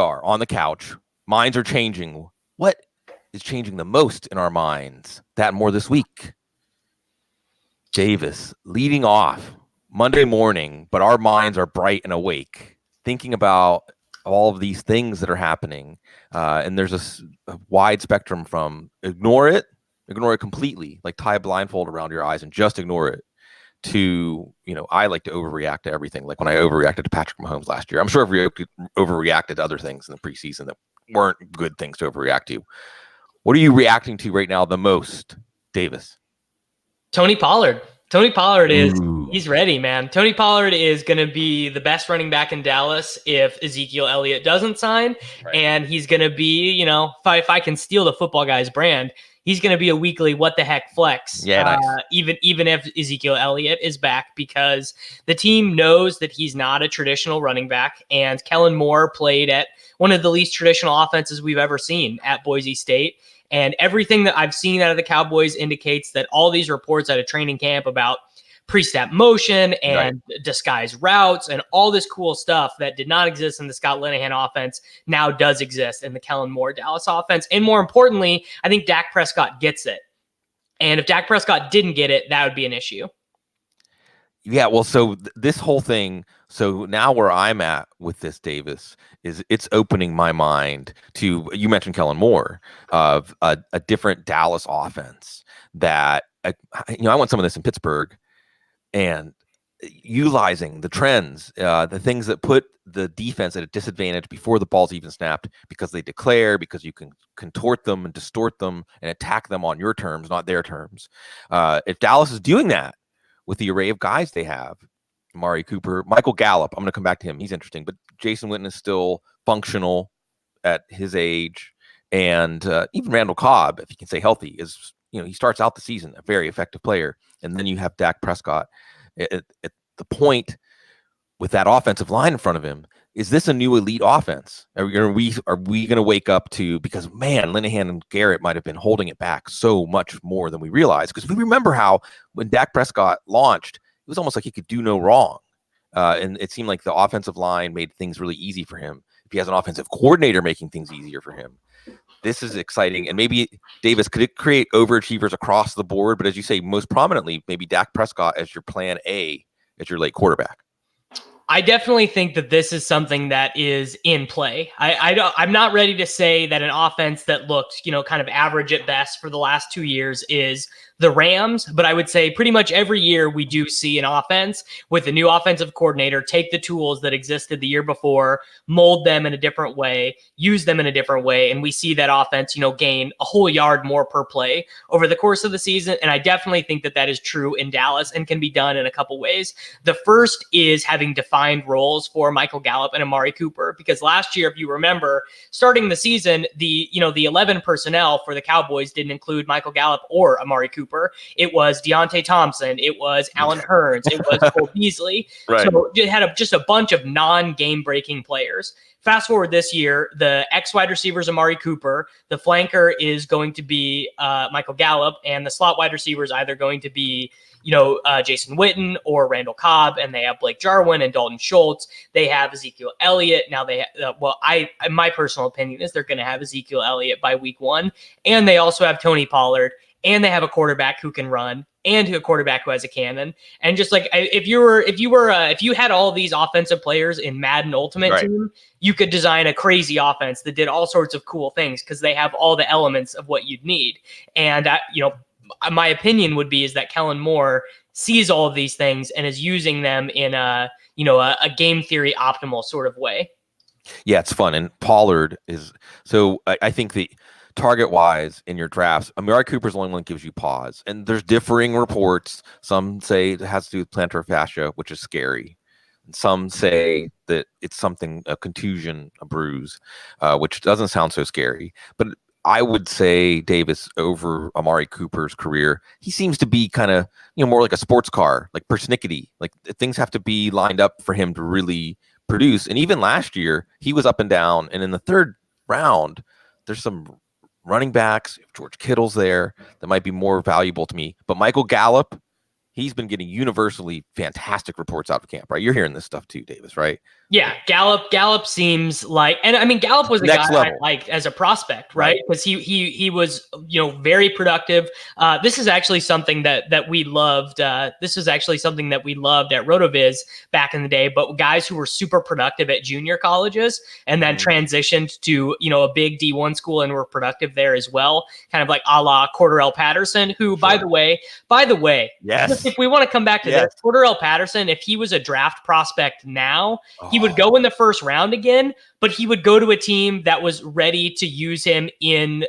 are on the couch. Minds are changing. What is changing the most in our minds? That more this week. Davis leading off Monday morning, but our minds are bright and awake, thinking about all of these things that are happening. And there's a wide spectrum from ignore it completely, like tie a blindfold around your eyes and just ignore it, to, I like to overreact to everything. Like when I overreacted to Patrick Mahomes last year. I'm sure I've overreacted to other things in the preseason that weren't good things to overreact to. What are you reacting to right now the most, Davis? Tony Pollard. He's ready, man. Tony Pollard is going to be the best running back in Dallas if Ezekiel Elliott doesn't sign. Right. And he's going to be, if I can steal the football guy's brand, he's going to be a weekly what the heck flex. Yeah, nice. Even if Ezekiel Elliott is back, because the team knows that he's not a traditional running back. And Kellen Moore played at one of the least traditional offenses we've ever seen at Boise State. And everything that I've seen out of the Cowboys indicates that all these reports out of training camp about pre-snap motion and disguise routes and all this cool stuff that did not exist in the Scott Linehan offense now does exist in the Kellen Moore Dallas offense. And more importantly, I think Dak Prescott gets it. And if Dak Prescott didn't get it, that would be an issue. Yeah, well, so this whole thing, so now where I'm at with this, Davis, is it's opening my mind to, you mentioned Kellen Moore, of a different Dallas offense that, I want some of this in Pittsburgh, and utilizing the trends, the things that put the defense at a disadvantage before the ball's even snapped, because they declare, because you can contort them and distort them and attack them on your terms, not their terms. If Dallas is doing that, with the array of guys they have, Amari Cooper, Michael Gallup, I'm going to come back to him. He's interesting, but Jason Witten is still functional at his age. And even Randall Cobb, if he can stay healthy, is, he starts out the season a very effective player. And then you have Dak Prescott at the point with that offensive line in front of him. Is this a new elite offense? Are we going to wake up to, because man, Linehan and Garrett might have been holding it back so much more than we realized, because we remember how when Dak Prescott launched, it was almost like he could do no wrong. And it seemed like the offensive line made things really easy for him. If he has an offensive coordinator making things easier for him, this is exciting. And maybe, Davis, could it create overachievers across the board? But as you say, most prominently, maybe Dak Prescott as your plan A, as your late quarterback. I definitely think that this is something that is in play. I'm not ready to say that an offense that looked, kind of average at best for the last 2 years is the Rams, but I would say pretty much every year we do see an offense with a new offensive coordinator take the tools that existed the year before, mold them in a different way, use them in a different way, and we see that offense, gain a whole yard more per play over the course of the season. And I definitely think that that is true in Dallas and can be done in a couple ways. The first is having defined roles for Michael Gallup and Amari Cooper, because last year, if you remember, starting the season, the 11 personnel for the Cowboys didn't include Michael Gallup or Amari Cooper. It was Deontay Thompson. It was Alan Hearns. It was Cole Beasley. Right. So it had just a bunch of non-game breaking players. Fast forward this year, the X-wide receivers, Amari Cooper, the flanker is going to be Michael Gallup, and the slot wide receivers either going to be Jason Witten or Randall Cobb, and they have Blake Jarwin and Dalton Schultz. They have Ezekiel Elliott. Now they my personal opinion is they're going to have Ezekiel Elliott by week 1, and they also have Tony Pollard, and they have a quarterback who can run, and a quarterback who has a cannon. And just like if you had all these offensive players in Madden Ultimate Team, you could design a crazy offense that did all sorts of cool things because they have all the elements of what you'd need. And my opinion would be is that Kellen Moore sees all of these things and is using them in a game theory optimal sort of way. Yeah, it's fun. And Pollard is, so I think the target wise in your drafts, Amari Cooper's the only one that gives you pause. And there's differing reports. Some say it has to do with plantar fascia, which is scary. And some say that it's something, a contusion, a bruise, which doesn't sound so scary. But I would say, Davis, over Amari Cooper's career, he seems to be kind of, more like a sports car, like persnickety. Like things have to be lined up for him to really produce. And even last year, he was up and down. And in the third round, there's some running backs, George Kittle's there, that might be more valuable to me. But Michael Gallup, He's been getting universally fantastic reports out of camp, right? You're hearing this stuff too, Davis, right? Yeah, Gallup seems like, and I mean, Gallup was a Next guy level. I liked as a prospect, right? Because he was, very productive. This is actually something that we loved. This was actually something that we loved at RotoViz back in the day. But guys who were super productive at junior colleges and then transitioned to a big D1 school and were productive there as well, kind of like a la Cordarrelle Patterson, who by the way, yes, if we want to come back to this, Cordarrelle Patterson, if he was a draft prospect now, he would go in the first round again, but he would go to a team that was ready to use him in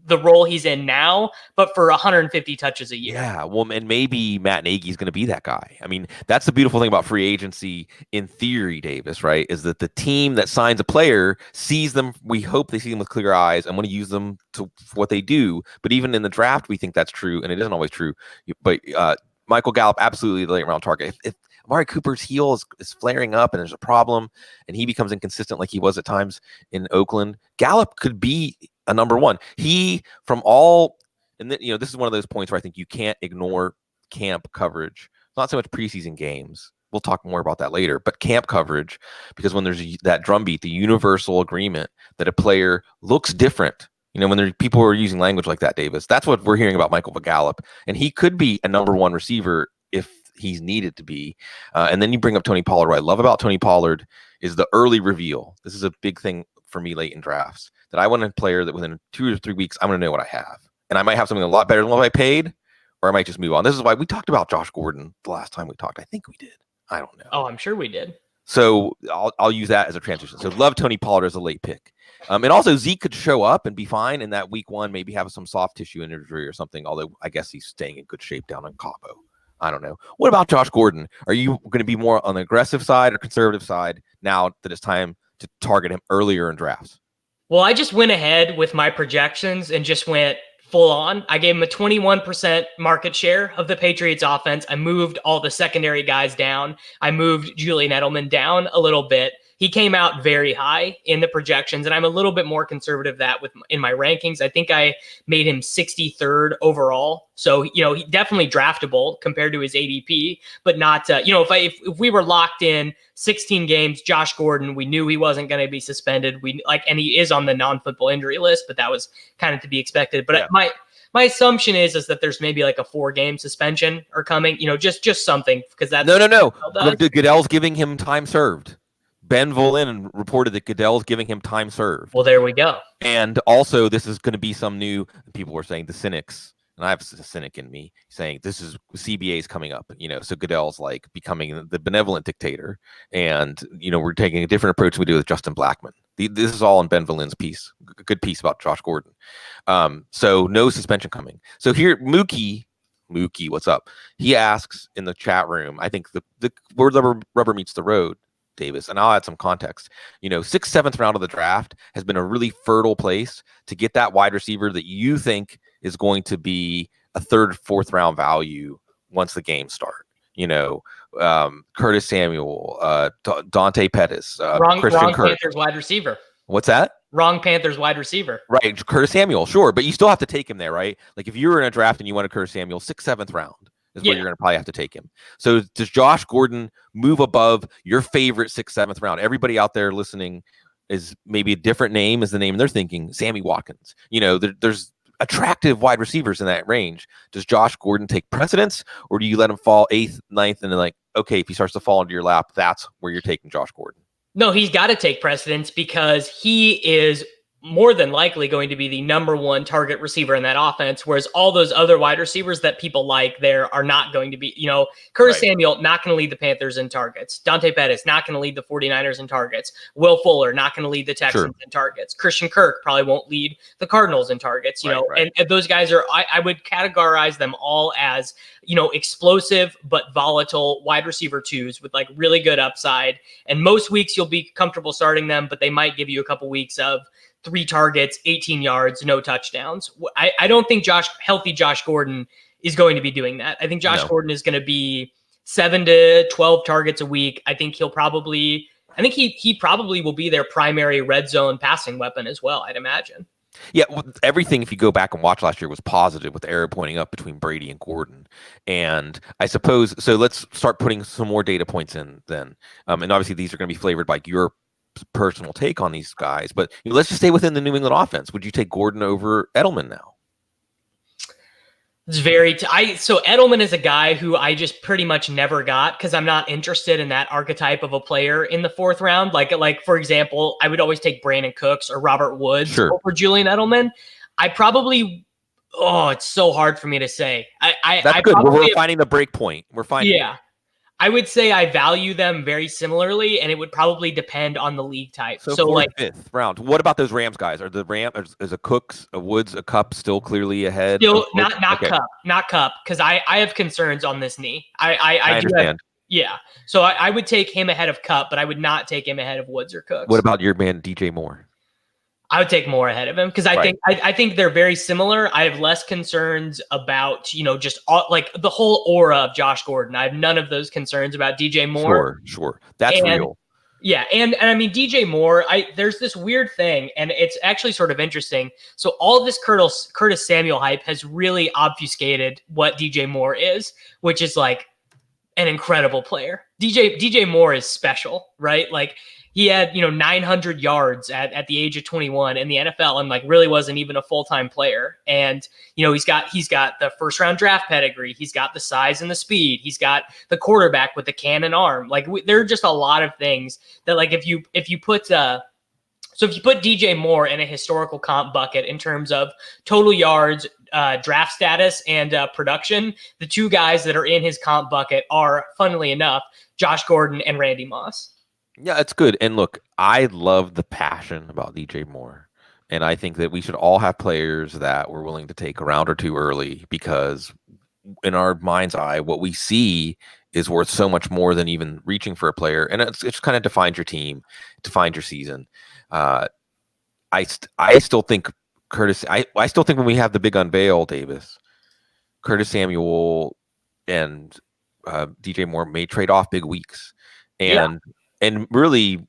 the role he's in now, but for 150 touches a year. Yeah, well, and maybe Matt Nagy's going to be that guy. I mean, that's the beautiful thing about free agency in theory, Davis, right? Is that the team that signs a player sees them, we hope they see them with clear eyes and want to use them for what they do. But even in the draft, we think that's true, and it isn't always true. But Michael Gallup, absolutely the late round target. If Amari Cooper's heel is flaring up and there's a problem and he becomes inconsistent like he was at times in Oakland, Gallup could be a number one. He, from all, and this is one of those points where I think you can't ignore camp coverage. Not so much preseason games. We'll talk more about that later, but camp coverage, because when there's that drumbeat, the universal agreement that a player looks different. When people are using language like that, Davis, that's what we're hearing about Michael Gallup, and he could be a number one receiver if he's needed to be. And then you bring up Tony Pollard. What I love about Tony Pollard is the early reveal. This is a big thing for me late in drafts, that I want a player that within 2 or 3 weeks, I'm going to know what I have. And I might have something a lot better than what I paid, or I might just move on. This is why we talked about Josh Gordon the last time we talked. I think we did. I don't know. Oh, I'm sure we did. So I'll use that as a transition. So love Tony Pollard as a late pick. And also Zeke could show up and be fine in that week 1, maybe have some soft tissue injury or something, although I guess he's staying in good shape down in Cabo. I don't know. What about Josh Gordon? Are you going to be more on the aggressive side or conservative side now that it's time to target him earlier in drafts? Well, I just went ahead with my projections and just went full on. I gave him a 21% market share of the Patriots offense. I moved all the secondary guys down. I moved Julian Edelman down a little bit. He came out very high in the projections, and I'm a little bit more conservative in my rankings. I think I made him 63rd overall. So, he definitely draftable compared to his ADP, but not, if we were locked in 16 games, Josh Gordon, we knew he wasn't going to be suspended. And he is on the non-football injury list, but that was kind of to be expected. But my assumption is that there's maybe like a 4-game suspension or coming, just something, because that's no. Goodell's giving him time served. Ben Volin reported that Goodell's giving him time served. Well, there we go. And also, this is going to be some new, people were saying, the cynics, and I have a cynic in me, saying this is CBA's coming up, so Goodell's like becoming the benevolent dictator, and, we're taking a different approach than we do with Justin Blackman. This is all in Ben Volin's piece, a good piece about Josh Gordon. So no suspension coming. So here, Mookie, what's up? He asks in the chat room, I think the where the rubber meets the road, Davis, and I'll add some context. 6th, 7th round of the draft has been a really fertile place to get that wide receiver that you think is going to be a 3rd, 4th round value once the games start. Curtis Samuel, Dante Pettis, Christian Kirk. Panthers wide receiver. What's that? Wrong Panthers wide receiver. Right, Curtis Samuel, sure, but you still have to take him there, right? Like if you were in a draft and you wanted Curtis Samuel, 6th, 7th round is where you're going to probably have to take him. So does Josh Gordon move above your favorite 6th, 7th round? Everybody out there listening is maybe a different name is the name they're thinking. Sammy Watkins. There's attractive wide receivers in that range. Does Josh Gordon take precedence, or do you let him fall 8th, 9th, and then okay, if he starts to fall into your lap, that's where you're taking Josh Gordon? No, he's got to take precedence because he is more than likely going to be the number 1 target receiver in that offense, whereas all those other wide receivers that people like there are not going to be, Curtis Samuel, not going to lead the Panthers in targets. Dante Pettis, not going to lead the 49ers in targets. Will Fuller, not going to lead the Texans in targets. Christian Kirk probably won't lead the Cardinals in targets, And those guys are, I would categorize them all as, explosive but volatile wide receiver 2s with really good upside. And most weeks you'll be comfortable starting them, but they might give you a couple weeks of 3 targets, 18 yards, no touchdowns. I don't think healthy Josh Gordon is going to be doing that. I think Josh Gordon is going to be 7 to 12 targets a week. I think he probably will be their primary red zone passing weapon as well, I'd imagine. Yeah, well, everything, if you go back and watch last year, was positive with the arrow pointing up between Brady and Gordon. And I suppose, so let's start putting some more data points in then. And obviously, these are going to be flavored by your personal take on these guys. But let's just stay within the New England offense. Would you take Gordon over Edelman now? It's so Edelman is a guy who I just pretty much never got because I'm not interested in that archetype of a player in the 4th round. Like for example, I would always take Brandon Cooks or Robert Woods over Julian Edelman. It's so hard for me to say. That's good. We're finding the break point. We're finding. Yeah. I would say I value them very similarly, and it would probably depend on the league type. So like 5th round. What about those Rams guys? Are the is a Cooks, a Woods, a Cup still clearly ahead? Still not Cup, because I have concerns on this knee. I understand. So I would take him ahead of Cup, but I would not take him ahead of Woods or Cooks. What about your man DJ Moore? I would take Moore ahead of him because I think they're very similar. I have less concerns about, just like the whole aura of Josh Gordon. I have none of those concerns about DJ Moore. Sure. That's real. Yeah. And I mean, DJ Moore, there's this weird thing, and it's actually sort of interesting. So all of this Curtis Samuel hype has really obfuscated what DJ Moore is, which is like an incredible player. DJ Moore is special, right? Like, he had, 900 yards at the age of 21 in the NFL and like really wasn't even a full-time player. And, he's got the 1st round draft pedigree. He's got the size and the speed. He's got the quarterback with the cannon arm. Like there are just a lot of things that like, if you put DJ Moore in a historical comp bucket in terms of total yards, draft status, and production, the 2 guys that are in his comp bucket are, funnily enough, Josh Gordon and Randy Moss. Yeah, it's good. And look, I love the passion about DJ Moore. And I think that we should all have players that we're willing to take a round or 2 early, because in our mind's eye, what we see is worth so much more than even reaching for a player. And it just kind of defines your team, defines your season. I still think I still think when we have the big unveil, Davis, Curtis Samuel and DJ Moore may trade off big weeks. And really,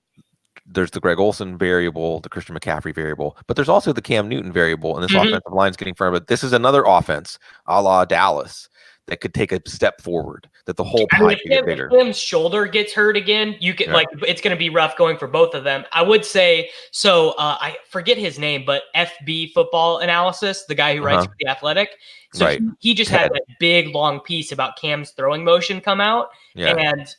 there's the Greg Olsen variable, the Christian McCaffrey variable, but there's also the Cam Newton variable, and this offensive line's getting firm. But this is another offense, a la Dallas, that could take a step forward, that the whole pie could get bigger. If Tim's shoulder gets hurt again, it's going to be rough going for both of them. I would say, so I forget his name, but FB Football Analysis, the guy who writes for The Athletic. So he just had that big long piece about Cam's throwing motion come out. Yeah. And,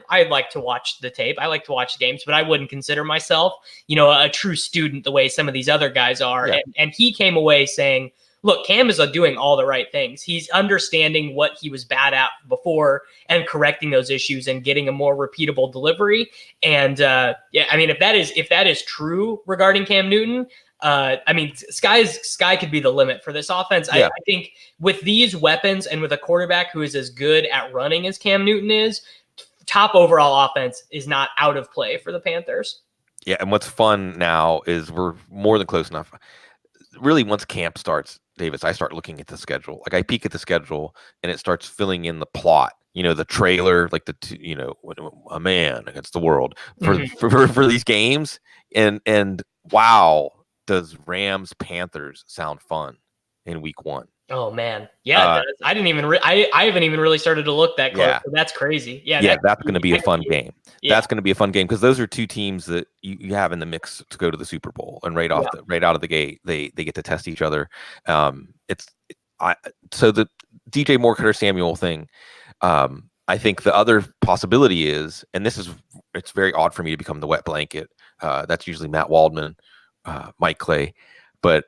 I like to watch the tape. I like to watch games, but I wouldn't consider myself, a true student the way some of these other guys are. Yeah. And he came away saying, look, Cam is doing all the right things. He's understanding what he was bad at before and correcting those issues and getting a more repeatable delivery. And if that is true regarding Cam Newton, sky could be the limit for this offense. Yeah. I think with these weapons and with a quarterback who is as good at running as Cam Newton is, top overall offense is not out of play for the Panthers. Yeah, and what's fun now is we're more than close enough. Really, once camp starts, Davis, I start looking at the schedule. Like I peek at the schedule and it starts filling in the plot. The trailer, like a man against the world for these games. And wow, does Rams Panthers sound fun in week 1? Oh man, yeah. I haven't even really started to look that close. Yeah. So that's crazy. Yeah, that's going to be a fun game. Yeah. That's going to be a fun game because those are 2 teams that you have in the mix to go to the Super Bowl, and right out of the gate, they get to test each other. So the DJ Moore, Curtis Samuel thing. I think the other possibility is, and it's very odd for me to become the wet blanket. That's usually Matt Waldman, Mike Clay, but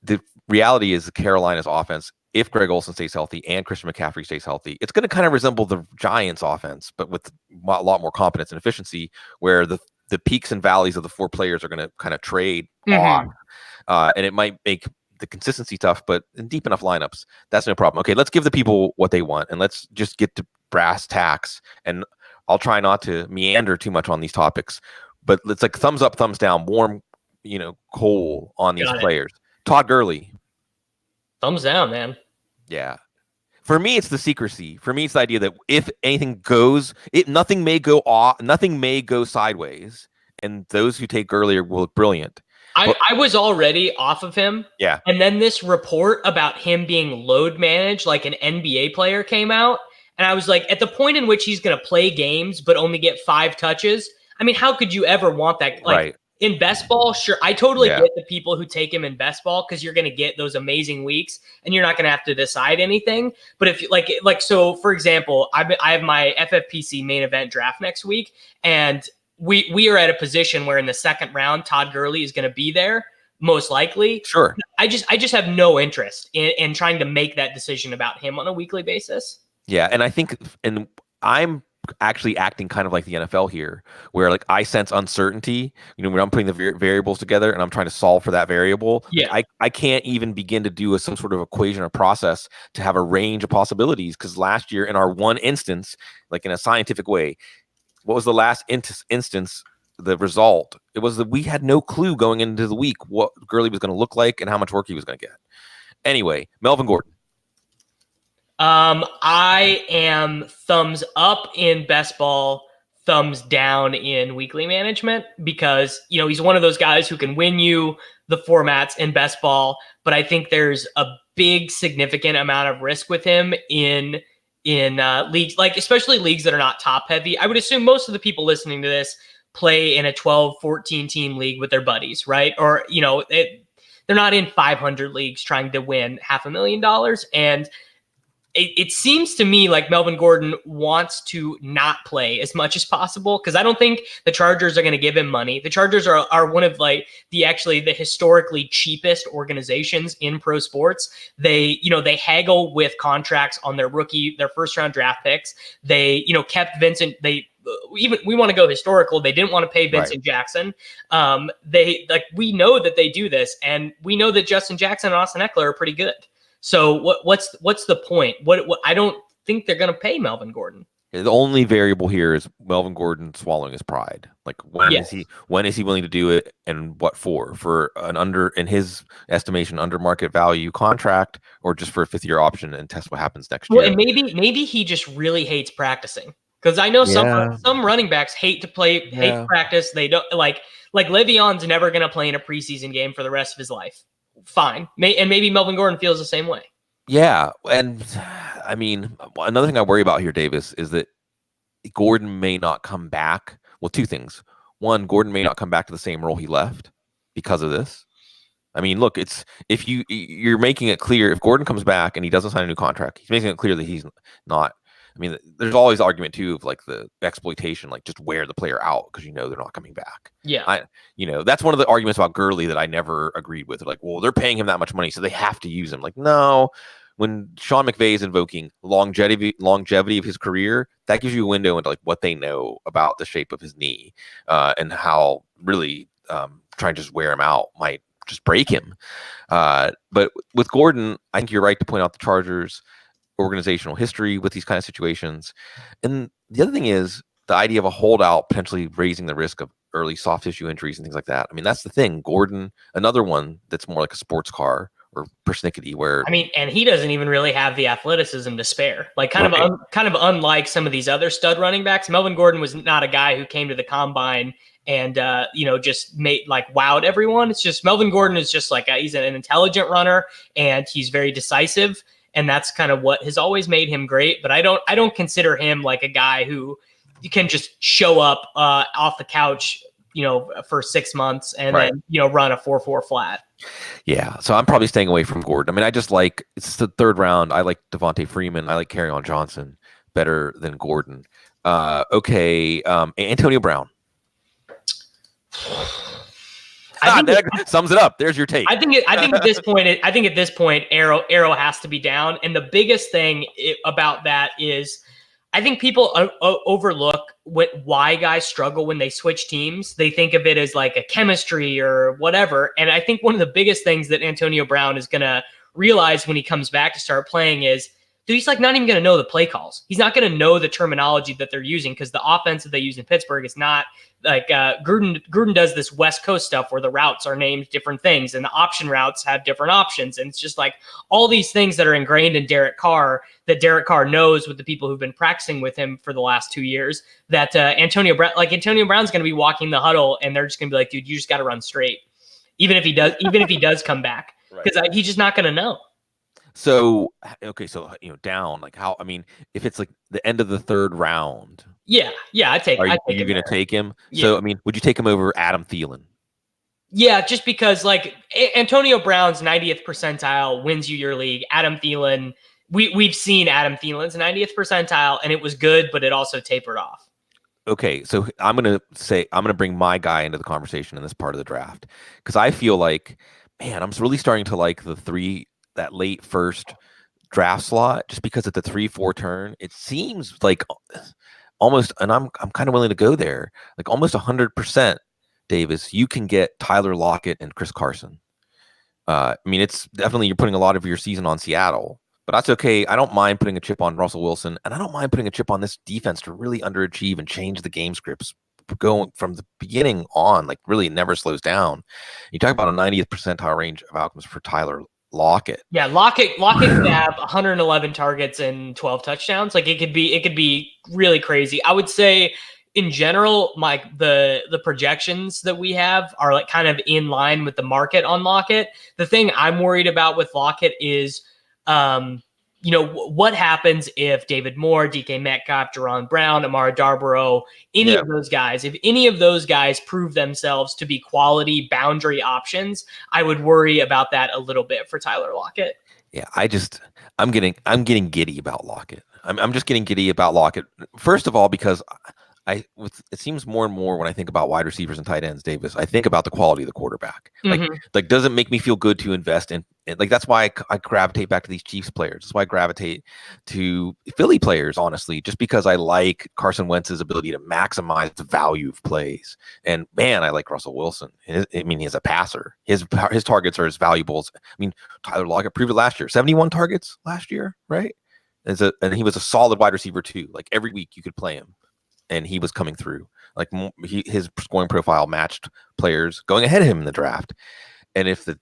the reality is the Carolina's offense, if Greg Olsen stays healthy and Christian McCaffrey stays healthy, it's going to kind of resemble the Giants offense, but with a lot more competence and efficiency, where the peaks and valleys of the 4 players are going to kind of trade off. And it might make the consistency tough, but in deep enough lineups, that's no problem. Okay, let's give the people what they want, and let's just get to brass tacks. And I'll try not to meander too much on these topics, but it's like thumbs up, thumbs down, warm, coal on these players. Todd Gurley. Thumbs down, man. Yeah. For me, it's the secrecy. For me, it's the idea that if anything goes, nothing may go off, nothing may go sideways, and those who take Gurley will look brilliant. I was already off of him. Yeah. And then this report about him being load managed like an NBA player came out. And I was like, at the point in which he's going to play games but only get 5 touches, I mean, how could you ever want that? Like, Right. in best ball, sure, I totally Yeah. get the people who take him in best ball because you're going to get those amazing weeks and you're not going to have to decide anything. But if you like, so for example, I have my FFPC main event draft next week, and we are at a position where in the second round, Todd Gurley is going to be there most likely. Sure. I just have no interest in trying to make that decision about him on a weekly basis. Yeah, and I think, and I'm actually acting kind of like the NFL here, where like I sense uncertainty. When I'm putting the variables together and I'm trying to solve for that variable, Yeah. like I can't even begin to do some sort of equation or process to have a range of possibilities. Because last year, in our one instance, like in a scientific way, what was the last instance? The result, it was that we had no clue going into the week what Gurley was going to look like and how much work he was going to get. Anyway, Melvin Gordon. I am thumbs up in best ball, thumbs down in weekly management because, he's one of those guys who can win you the formats in best ball, but I think there's a big significant amount of risk with him in leagues, like especially leagues that are not top heavy. I would assume most of the people listening to this play in a 12, 14 team league with their buddies, right? Or, they're not in 500 leagues trying to win $500,000. And it seems to me like Melvin Gordon wants to not play as much as possible because I don't think the Chargers are going to give him money. The Chargers are one of like the historically cheapest organizations in pro sports. They haggle with contracts on their first round draft picks. They, kept Vincent. We want to go historical. They didn't want to pay Vincent Jackson. We know that they do this, and we know that Justin Jackson and Austin Eckler are pretty good. So what's the point? What I don't think they're going to pay Melvin Gordon. The only variable here is Melvin Gordon swallowing his pride. Like when is he willing to do it, and what for an in his estimation under market value contract, or just for a 5th-year option and test what happens next year. And maybe he just really hates practicing because I know some running backs hate to practice. They don't like Le'Veon's never going to play in a preseason game for the rest of his life. Fine. And maybe Melvin Gordon feels the same way. Yeah. And I mean, another thing I worry about here, Davis, is that Gordon may not come back. Well, 2 things. One, Gordon may not come back to the same role he left because of this. I mean, look, it's if you're making it clear, if Gordon comes back and he doesn't sign a new contract, he's making it clear that he's not. I mean, there's always argument too of like the exploitation, like just wear the player out because they're not coming back. Yeah, that's one of the arguments about Gurley that I never agreed with. Like, well, they're paying him that much money, so they have to use him. Like, no. When Sean McVay is invoking longevity of his career, that gives you a window into like what they know about the shape of his knee and how really trying to just wear him out might just break him. But with Gordon, I think you're right to point out the Chargers' organizational history with these kind of situations. And the other thing is the idea of a holdout potentially raising the risk of early soft tissue injuries and things like that. I mean, that's the thing. Gordon, another one that's more like a sports car or persnickety where and he doesn't even really have the athleticism to spare. Like kind of unlike some of these other stud running backs, Melvin Gordon was not a guy who came to the combine and just made wowed everyone. It's just Melvin Gordon is just he's an intelligent runner and he's very decisive. And that's kind of what has always made him great. But I don't consider him like a guy who you can just show up off the couch, for 6 months and then, run a 4.4 flat. Yeah. So I'm probably staying away from Gordon. I mean, it's the 3rd round. I like Devontae Freeman. I like Kerryon Johnson better than Gordon. Okay. Antonio Brown. That sums it up. There's your take. I think at this point, Arrow has to be down. And the biggest thing about that is I think people overlook why guys struggle when they switch teams. They think of it as like a chemistry or whatever. And I think one of the biggest things that Antonio Brown is going to realize when he comes back to start playing is, dude, he's not even going to know the play calls. He's not going to know the terminology that they're using because the offense that they use in Pittsburgh is not like Gruden does this West Coast stuff where the routes are named different things and the option routes have different options. And it's just like all these things that are ingrained in Derek Carr that Derek Carr knows with the people who've been practicing with him for the last 2 years that Antonio Brown's going to be walking the huddle and they're just going to be like, dude, you just got to run straight. even if he does come back, because he's just not going to know. So, okay, so down like how? I mean, if it's like the end of the third round, yeah, I take. Are you him going to take him? Yeah. So, I mean, would you take him over Adam Thielen? Yeah, just because like Antonio Brown's 90th percentile wins you your league. Adam Thielen, we've seen Adam Thielen's 90th percentile, and it was good, but it also tapered off. Okay, so I'm going to bring my guy into the conversation in this part of the draft because I feel like, man, I'm really starting to like that late first draft slot just because at the 3-4 turn, it seems like almost, and I'm kind of willing to go there, like almost 100%. Davis, you can get Tyler Lockett and Chris Carson. I mean, it's definitely you're putting a lot of your season on Seattle, but that's okay. I don't mind putting a chip on Russell Wilson, and I don't mind putting a chip on this defense to really underachieve and change the game scripts going from the beginning on. Like, really never slows down. You talk about a 90th percentile range of outcomes for Tyler Lockett. Yeah, Lockett could have 111 targets and 12 touchdowns. Like, it could be really crazy. I would say, in general, Mike, the projections that we have are like kind of in line with the market on Lockett. The thing I'm worried about with Lockett is, what happens if David Moore, DK Metcalf, Jerron Brown, Amara Darboreau, any of those guys, if any of those guys prove themselves to be quality boundary options, I would worry about that a little bit for Tyler Lockett. Yeah, I'm getting giddy about Lockett. I'm just getting giddy about Lockett. First of all, because it seems more and more when I think about wide receivers and tight ends, Davis, I think about the quality of the quarterback. Like does it make me feel good to invest in? Like that's why I gravitate back to these Chiefs players. That's why I gravitate to Philly players, honestly, just because I like Carson Wentz's ability to maximize the value of plays. And man, I like Russell Wilson. I mean, he's a passer. His targets are as valuable as. I mean, Tyler Lockett proved it last year. 71 targets last year, right? And he was a solid wide receiver too. Like every week you could play him. And he was coming through. Like his scoring profile matched players going ahead of him in the draft. And if it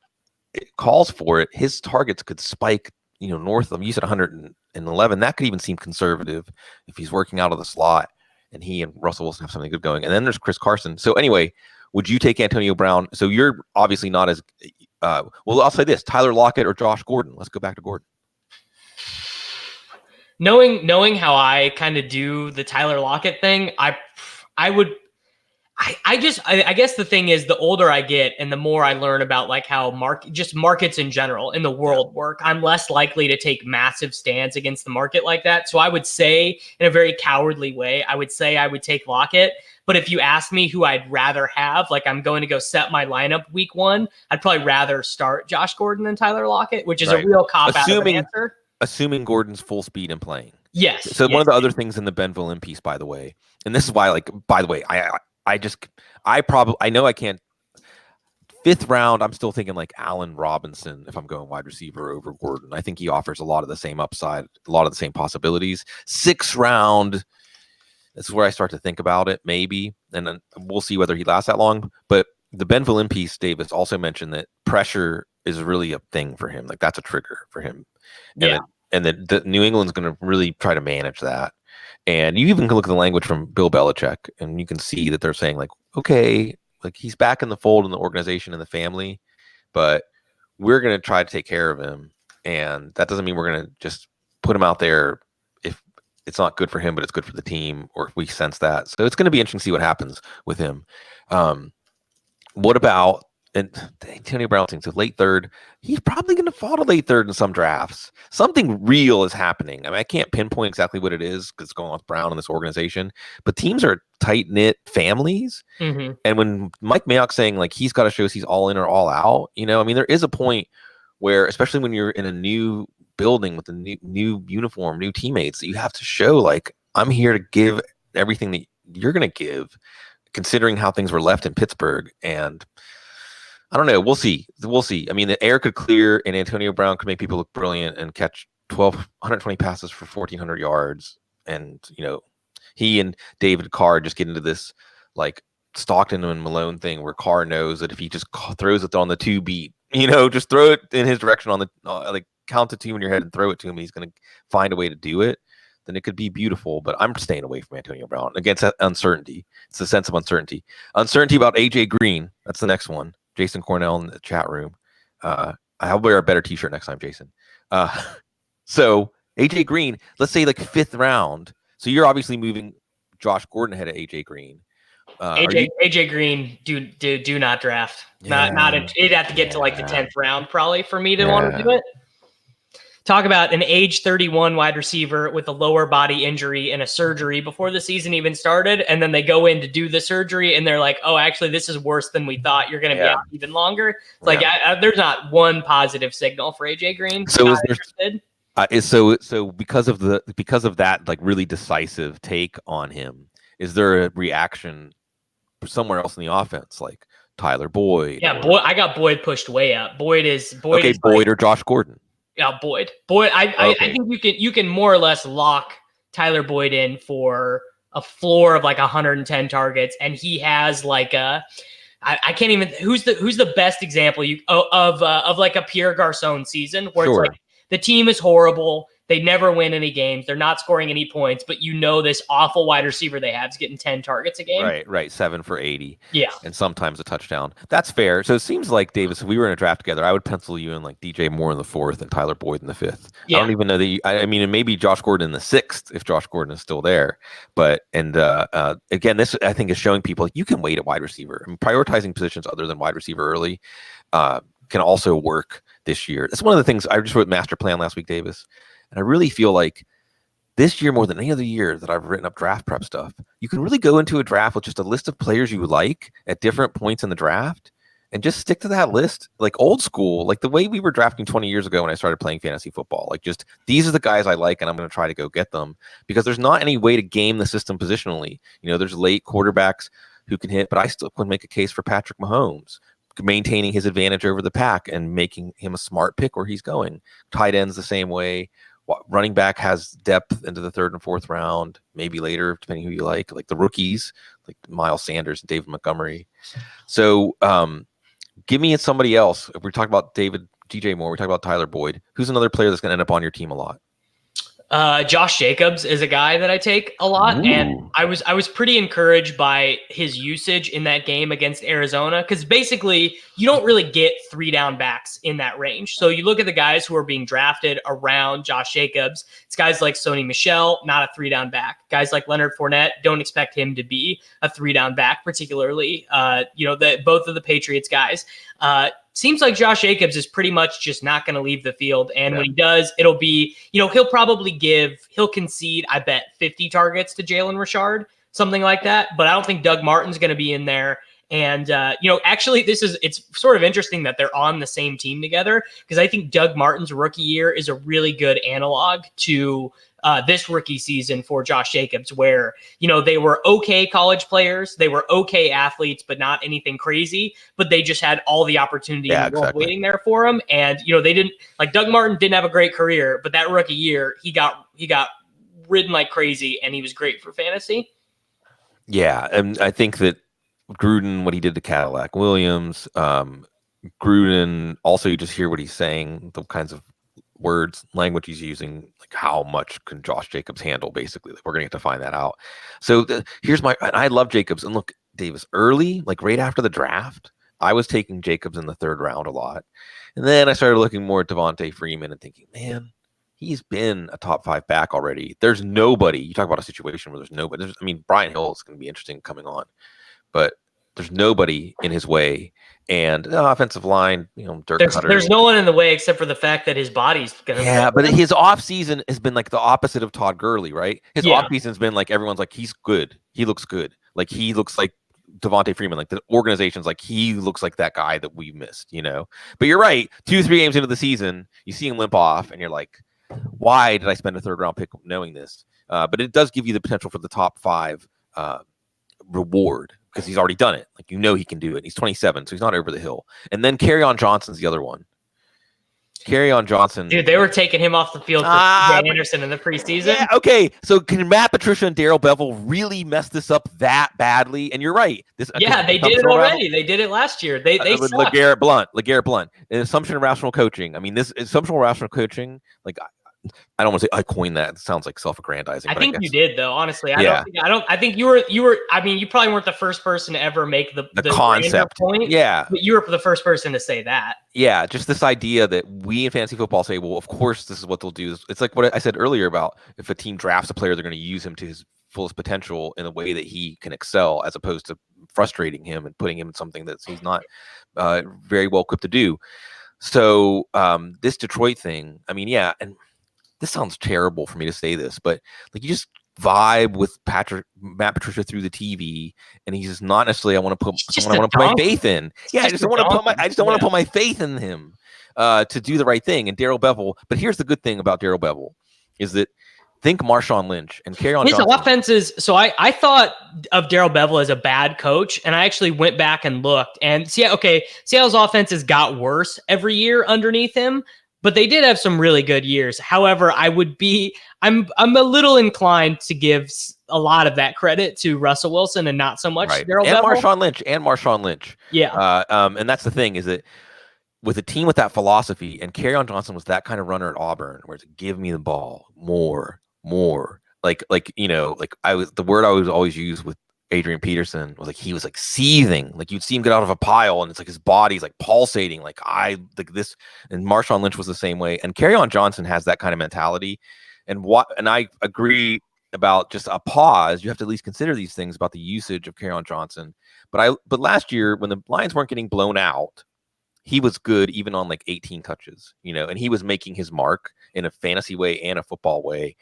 calls for it, his targets could spike, north of, you said 111. That could even seem conservative if he's working out of the slot and he and Russell Wilson have something good going. And then there's Chris Carson. So anyway, would you take Antonio Brown? So you're obviously not as well, I'll say this, Tyler Lockett or Josh Gordon. Let's go back to Gordon. Knowing how I kind of do the Tyler Lockett thing, I guess the thing is, the older I get and the more I learn about like how markets in general in the world work, I'm less likely to take massive stands against the market like that. So I would say, in a very cowardly way, I would take Lockett. But if you ask me who I'd rather have, like I'm going to go set my lineup week 1, I'd probably rather start Josh Gordon than Tyler Lockett, which is a real cop-out of an answer. Assuming Gordon's full speed and playing. Yes. So one of the other things in the Benville in piece, by the way, and this is why, like, by the way, I know I can't. 5th round, I'm still thinking like Allen Robinson if I'm going wide receiver over Gordon. I think he offers a lot of the same upside, a lot of the same possibilities. 6th round, that's where I start to think about it, maybe. And then we'll see whether he lasts that long. But the Benville in piece, Davis also mentioned that pressure is really a thing for him. Like that's a trigger for him. And the New England's going to really try to manage that. And you even can look at the language from Bill Belichick, and you can see that they're saying like, okay, like he's back in the fold in the organization and the family, but we're going to try to take care of him. And that doesn't mean we're going to just put him out there if it's not good for him, but it's good for the team, or if we sense that. So it's going to be interesting to see what happens with him. What about Antonio Brown thing? So late 3rd, he's probably going to fall to late 3rd in some drafts. Something real is happening. I mean, I can't pinpoint exactly what it is because it's going on with Brown in this organization, but teams are tight-knit families. Mm-hmm. And when Mike Mayock's saying like he's got to show us he's all in or all out, I mean, there is a point where, especially when you're in a new building with a new uniform, new teammates, that you have to show like, I'm here to give everything that you're going to give, considering how things were left in Pittsburgh. And I don't know. We'll see. I mean, the air could clear and Antonio Brown could make people look brilliant and catch 120 passes for 1,400 yards. And, he and David Carr just get into this like Stockton and Malone thing where Carr knows that if he just throws it on the 2 beat, just throw it in his direction on the like count to 2 in your head and throw it to him. He's going to find a way to do it. Then it could be beautiful. But I'm staying away from Antonio Brown against that uncertainty. It's a sense of uncertainty. Uncertainty about AJ Green. That's the next one. Jason Cornell in the chat room. I'll wear a better T-shirt next time, Jason. So AJ Green, let's say like 5th round. So you're obviously moving Josh Gordon ahead of AJ Green. AJ Green, do not draft. It'd have to get to like the 10th round probably for me to want to do it. Talk about an age 31 wide receiver with a lower body injury and a surgery before the season even started. And then they go in to do the surgery and they're like, oh, actually, this is worse than we thought. You're going to be out even longer. It's like, there's not one positive signal for AJ Green. So so because of that, like really decisive take on him, is there a reaction somewhere else in the offense, like Tyler Boyd? Yeah, I got Boyd pushed way up. Boyd or Josh Gordon. Yeah, Boyd. I think you can more or less lock Tyler Boyd in for a floor of like 110 targets, and he has like I can't even who's the best example of like a Pierre Garcon season where it's like the team is horrible. They never win any games. They're not scoring any points, but this awful wide receiver they have is getting 10 targets a game. Right. 7 for 80. Yeah. And sometimes a touchdown. That's fair. So it seems like, Davis, if we were in a draft together, I would pencil you in like DJ Moore in the 4th and Tyler Boyd in the 5th. Yeah. I don't even know that and maybe Josh Gordon in the 6th if Josh Gordon is still there. But, again, this I think is showing people you can wait at wide receiver. I mean, prioritizing positions other than wide receiver early can also work this year. That's one of the things I just wrote master plan last week, Davis. And I really feel like this year, more than any other year that I've written up draft prep stuff, you can really go into a draft with just a list of players you would like at different points in the draft and just stick to that list, like old school, like the way we were drafting 20 years ago when I started playing fantasy football. Like just these are the guys I like, and I'm going to try to go get them because there's not any way to game the system positionally. There's late quarterbacks who can hit, but I still would make a case for Patrick Mahomes maintaining his advantage over the pack and making him a smart pick where he's going. Tight ends the same way. Running back has depth into the 3rd and 4th round, maybe later, depending who you like the rookies, like Miles Sanders and David Montgomery. So give me somebody else. If we're talking about DJ Moore, we talk about Tyler Boyd. Who's another player that's going to end up on your team a lot? Josh Jacobs is a guy that I take a lot. Ooh. And I was pretty encouraged by his usage in that game against Arizona because basically you don't really get 3 down backs in that range. So you look at the guys who are being drafted around Josh Jacobs. It's guys like Sony Michel, not a 3 down back. Guys like Leonard Fournette, don't expect him to be a 3 down back, particularly both of the Patriots guys. Seems like Josh Jacobs is pretty much just not going to leave the field. And when he does, it'll be, he'll concede, I bet, 50 targets to Jalen Richard, something like that. But I don't think Doug Martin's going to be in there. And, actually, it's sort of interesting that they're on the same team together because I think Doug Martin's rookie year is a really good analog to this rookie season for Josh Jacobs, where, they were okay college players. They were okay athletes, but not anything crazy. But they just had all the opportunity waiting there for them. And, they didn't like Doug Martin didn't have a great career, but that rookie year, he got ridden like crazy and he was great for fantasy. Yeah. And I think that Gruden, what he did to Cadillac Williams, Gruden, also you just hear what he's saying, the kinds of language he's using, like how much can Josh Jacobs handle, basically. Like, we're going to have to find that out. So I love Jacobs. And look, Davis, early, like right after the draft, I was taking Jacobs in the 3rd round a lot. And then I started looking more at Devontae Freeman and thinking, man, he's been a top 5 back already. There's nobody. You talk about a situation where there's nobody. Brian Hill is going to be interesting coming on, but there's nobody in his way. And offensive line, Dirk Cutter. There's no one in the way except for the fact that his body's going to. Yeah, but his offseason has been like the opposite of Todd Gurley, right? His offseason's been like everyone's like, he's good. He looks good. Like he looks like Devontae Freeman. Like the organization's like, he looks like that guy that we missed, But you're right. 2-3 games into the season, you see him limp off, and you're like, why did I spend a 3rd round pick knowing this? But it does give you the potential for the top 5 reward. Because he's already done it. Like, he can do it. He's 27, so he's not over the hill. And then Kerryon Johnson's the other one. Kerryon Johnson. Dude, they were taking him off the field for Dan Anderson in the preseason. Yeah, okay. So can Matt Patricia and Darrell Bevel really mess this up that badly? And you're right. They did it already. They did it last year. They with LeGarrette Blunt. An assumption of rational coaching. This assumption of rational coaching, like I don't want to say I coined that. It sounds like self-aggrandizing. I but think I guess, you did, though. Honestly, yeah. I think you were. I mean, you probably weren't the first person to ever make the concept point. Yeah. But you were the first person to say that. Yeah, just this idea that we in fantasy football say, well, of course, this is what they'll do. It's like what I said earlier about if a team drafts a player, they're going to use him to his fullest potential in a way that he can excel, as opposed to frustrating him and putting him in something that he's not very well equipped to do. So this Detroit thing, I mean, yeah, and this sounds terrible for me to say this, but like you just vibe with Matt Patricia through the TV, and he's just not necessarily I want to put my faith in. Yeah, I just don't want to put my faith in him to do the right thing. And Darrell Bevell, but here's the good thing about Darrell Bevell is that think Marshawn Lynch and Kerryon Johnson. His offenses. So I thought of Darrell Bevell as a bad coach, and I actually went back and looked and Seattle's offenses got worse every year underneath him. But they did have some really good years. However, I'm a little inclined to give a lot of that credit to Russell Wilson and not so much Darrell Bevell. Marshawn Lynch. Yeah. And that's the thing is that with a team with that philosophy, and Kerryon Johnson was that kind of runner at Auburn, where it's give me the ball more. Like the word I would always use with Adrian Peterson was like he was like seething, like you'd see him get out of a pile and it's like his body's like pulsating, like this. And Marshawn Lynch was the same way, and Kerryon Johnson has that kind of mentality. And I agree about just a pause. You have to at least consider these things about the usage of Kerryon Johnson. But last year when the Lions weren't getting blown out, he was good even on like 18 touches, and he was making his mark in a fantasy way and a football way.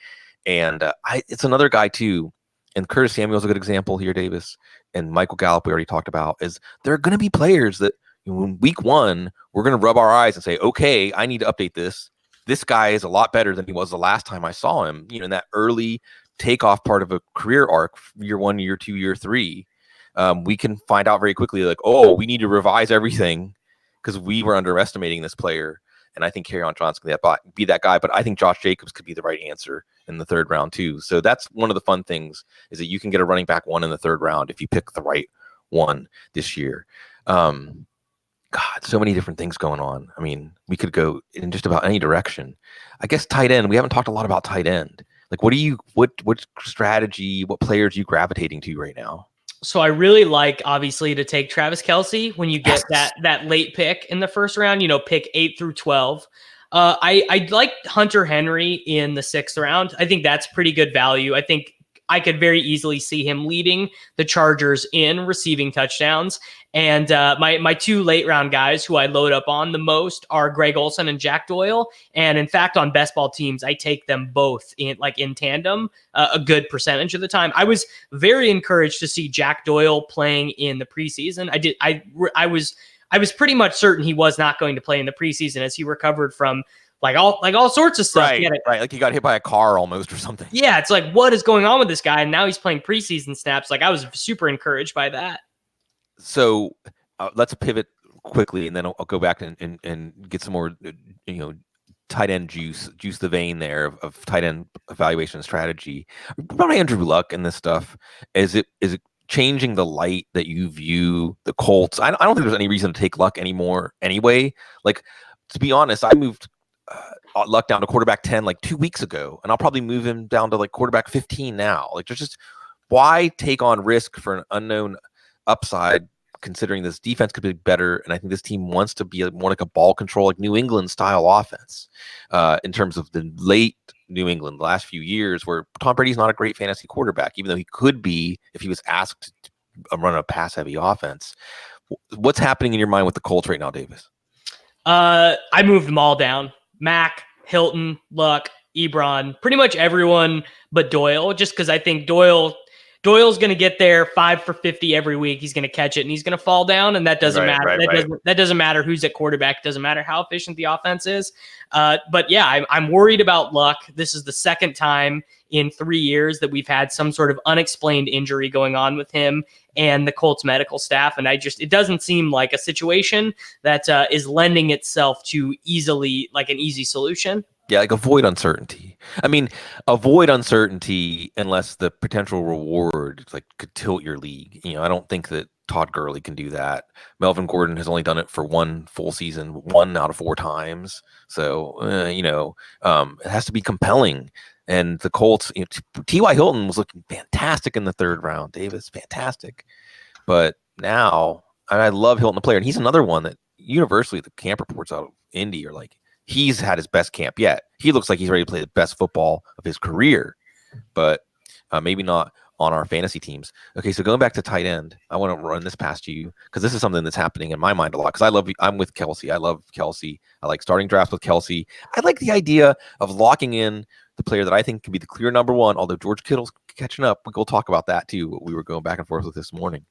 And it's another guy too. And Curtis Samuel's a good example here, Davis, and Michael Gallup we already talked about, is there are going to be players that in week one, we're going to rub our eyes and say, okay, I need to update this. This guy is a lot better than he was the last time I saw him, in that early takeoff part of a career arc, year 1, year 2, year 3. We can find out very quickly, like, oh, we need to revise everything because we were underestimating this player. And I think Kerryon Johnson could be that guy, but I think Josh Jacobs could be the right answer in the 3rd round too. So that's one of the fun things, is that you can get a running back 1 in the 3rd round if you pick the right one this year. God, so many different things going on. I mean, we could go in just about any direction. I guess tight end, we haven't talked a lot about tight end. Like, what strategy, what players are you gravitating to right now? So I really like, obviously, to take Travis Kelce when you get that late pick in the 1st round, pick 8 through 12. I like Hunter Henry in the 6th round. I think that's pretty good value. I think I could very easily see him leading the Chargers in receiving touchdowns. And my 2 late round guys who I load up on the most are Greg Olsen and Jack Doyle. And in fact, on best ball teams, I take them both in tandem a good percentage of the time. I was very encouraged to see Jack Doyle playing in the preseason. I was pretty much certain he was not going to play in the preseason as he recovered from all sorts of stuff. Right. Like he got hit by a car almost or something. Yeah. It's like, what is going on with this guy? And now he's playing preseason snaps. Like, I was super encouraged by that. So let's pivot quickly, and then I'll go back and get some more, tight end juice the vein there of tight end evaluation strategy. About Andrew Luck and this stuff, is it changing the light that you view the Colts? I don't think there's any reason to take Luck anymore anyway. Like, to be honest, I moved Luck down to quarterback 10 like 2 weeks ago, and I'll probably move him down to like quarterback 15 now. Like, there's just, why take on risk for an unknown upside, considering this defense could be better? And I think this team wants to be more like a ball control, like New England style offense, in terms of the late New England the last few years, where Tom Brady's not a great fantasy quarterback, even though he could be if he was asked to run a pass heavy offense. What's happening in your mind with the Colts right now, Davis? I moved them all down. Mack, Hilton, Luck, Ebron, pretty much everyone but Doyle, just because I think Doyle's going to get there 5 for 50 every week. He's going to catch it and he's going to fall down, and that doesn't matter. That doesn't matter who's at quarterback. Doesn't matter how efficient the offense is. But yeah, I'm worried about Luck. This is the 2nd time in 3 years that we've had some sort of unexplained injury going on with him and the Colts medical staff. And it doesn't seem like a situation that is lending itself to an easy solution. Yeah, like avoid uncertainty. I mean, avoid uncertainty unless the potential reward could tilt your league. I don't think that Todd Gurley can do that. Melvin Gordon has only done it for one full season, 1 out of 4 times. So, it has to be compelling. And the Colts, T.Y. Hilton was looking fantastic in the 3rd round. Davis, fantastic. But now, I love Hilton, the player. And he's another one that universally the camp reports out of Indy are like, he's had his best camp yet. He looks like he's ready to play the best football of his career. But maybe not on our fantasy teams. Okay, so going back to tight end, I want to run this past you because this is something that's happening in my mind a lot because I'm with Kelsey. I love Kelsey. I like starting drafts with Kelsey. I like the idea of locking in the player that I think can be the clear number 1, although George Kittle's catching up. We'll talk about that too. We were going back and forth with this morning.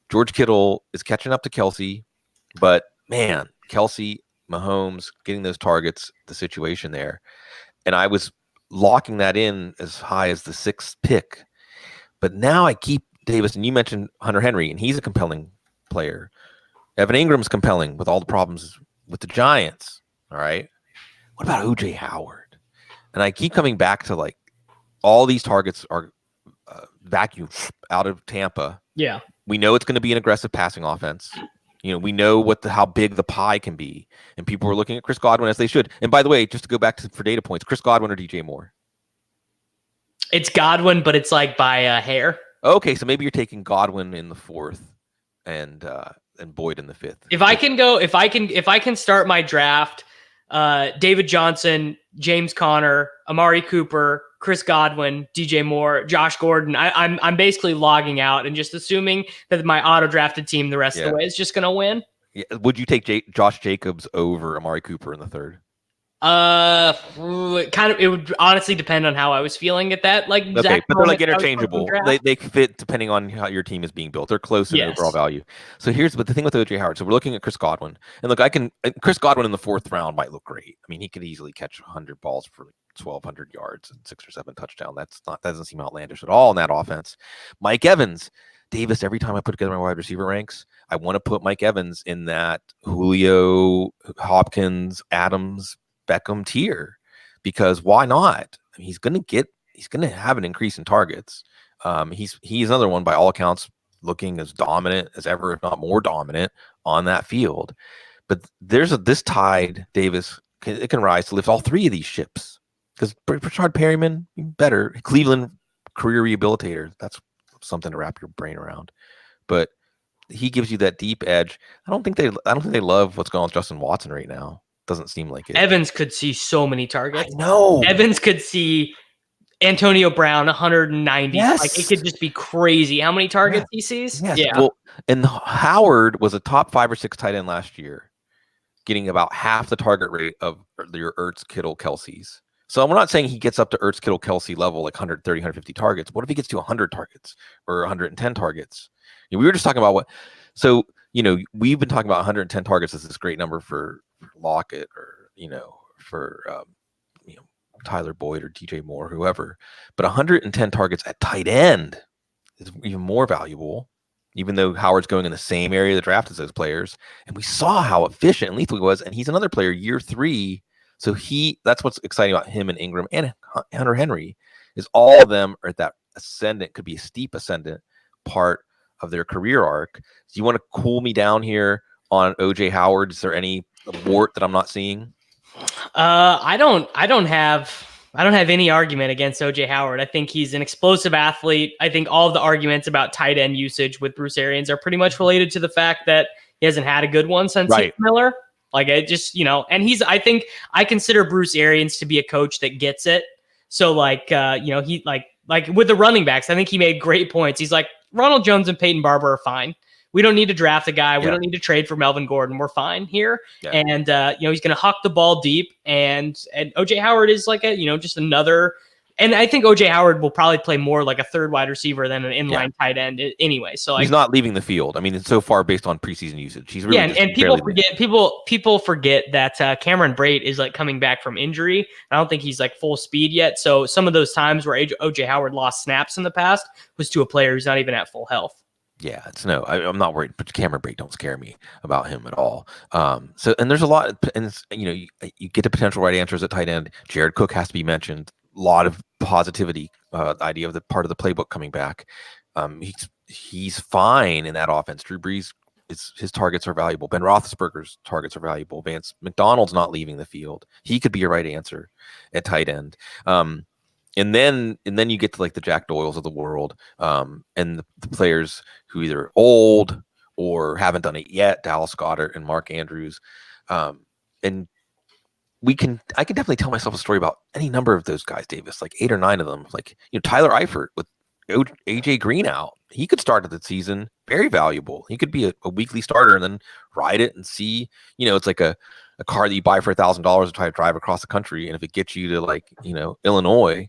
George Kittle is catching up to Kelsey, but man, Kelsey, Mahomes, getting those targets, the situation there. And I was locking that in as high as the 6th pick. But now I keep Davis, and you mentioned Hunter Henry, and he's a compelling player. Evan Ingram's compelling with all the problems with the Giants. All right. What about OJ Howard? And I keep coming back to like all these targets are vacuum out of Tampa. Yeah. We know it's going to be an aggressive passing offense. We know how big the pie can be. And people are looking at Chris Godwin as they should. And by the way, just to go back for data points, Chris Godwin or DJ Moore? It's Godwin, but it's like by a hair. Okay, so maybe you're taking Godwin in the 4th and Boyd in the 5th. If I can start my draft, David Johnson, James Conner, Amari Cooper, Chris Godwin, DJ Moore, Josh Gordon. I'm basically logging out and just assuming that my auto drafted team the rest of the way is just going to win. Yeah. Would you take Josh Jacobs over Amari Cooper in the 3rd? It would honestly depend on how I was feeling at that. Like, okay, but they're like interchangeable. They fit depending on how your team is being built. They're close in overall value. So but the thing with OJ Howard. So we're looking at Chris Godwin, and look, Chris Godwin in the 4th round might look great. I mean, he could easily catch 100 balls for 1,200 yards and 6 or 7 touchdowns. That doesn't seem outlandish at all in that offense. Mike Evans, Davis. Every time I put together my wide receiver ranks, I want to put Mike Evans in that Julio, Hopkins, Adams, Beckham tier, because why not? I mean, he's going to have an increase in targets. He's another one by all accounts looking as dominant as ever, if not more dominant on that field. But there's this tide, Davis, it can rise to lift all 3 of these ships because Rashard Perryman, better Cleveland career rehabilitator. That's something to wrap your brain around. But he gives you that deep edge. I don't think they love what's going on with Justin Watson right now. Doesn't seem like it. Evans could see so many targets. I know. Evans could see Antonio Brown 190. Yes. Like, it could just be crazy how many targets he sees. Yes. Yeah. Well, and Howard was a top 5 or 6 tight end last year, getting about half the target rate of your Ertz, Kittle, Kelsey's. So I'm not saying he gets up to Ertz, Kittle, Kelsey level, like 130, 150 targets. What if he gets to 100 targets or 110 targets? We were just talking about we've been talking about 110 targets as this great number for Lockett or for Tyler Boyd or DJ Moore, whoever. But 110 targets at tight end is even more valuable, even though Howard's going in the same area of the draft as those players. And we saw how efficient and lethal he was. And he's another player year 3. So that's what's exciting about him and Ingram and Hunter Henry is all of them are at that ascendant, could be a steep ascendant part of their career arc. Do you want to cool me down here on OJ Howard? Is there any wart that I'm not seeing? I don't have any argument against OJ Howard. I think he's an explosive athlete. I think all of the arguments about tight end usage with Bruce Arians are pretty much related to the fact that he hasn't had a good one since Heath Miller. Like, it just, and I consider Bruce Arians to be a coach that gets it. So he like with the running backs, I think he made great points. He's like, Ronald Jones and Peyton Barber are fine. We don't need to draft a guy. We don't need to trade for Melvin Gordon. We're fine here. Yeah. And, he's going to huck the ball deep. And OJ Howard is like just another. And I think OJ Howard will probably play more like a 3rd wide receiver than an inline tight end anyway. So he's not leaving the field. I mean, it's so far based on preseason usage. He's really and people forget that Cameron Brate is like coming back from injury. I don't think he's like full speed yet. So some of those times where OJ Howard lost snaps in the past was to a player who's not even at full health. Yeah, I'm not worried. But Cameron Brate don't scare me about him at all. And there's a lot, and you get the potential right answers at tight end. Jared Cook has to be mentioned. A lot of positivity, the idea of the part of the playbook coming back. he's fine in that offense. Drew Brees, his targets are valuable. Ben Roethlisberger's targets are valuable. Vance McDonald's not leaving the field. He could be a right answer at tight end. And then you get to like the Jack Doyles of the world, and the players who either old or haven't done it yet, Dallas Goedert and Mark Andrews. And I can definitely tell myself a story about any number of those guys, Davis, like 8 or 9 of them. Like, Tyler Eifert with AJ Green out. He could start at the season, very valuable. He could be a weekly starter and then ride it and see, it's like a car that you buy for $1,000 to try to drive across the country. And if it gets you to like, Illinois,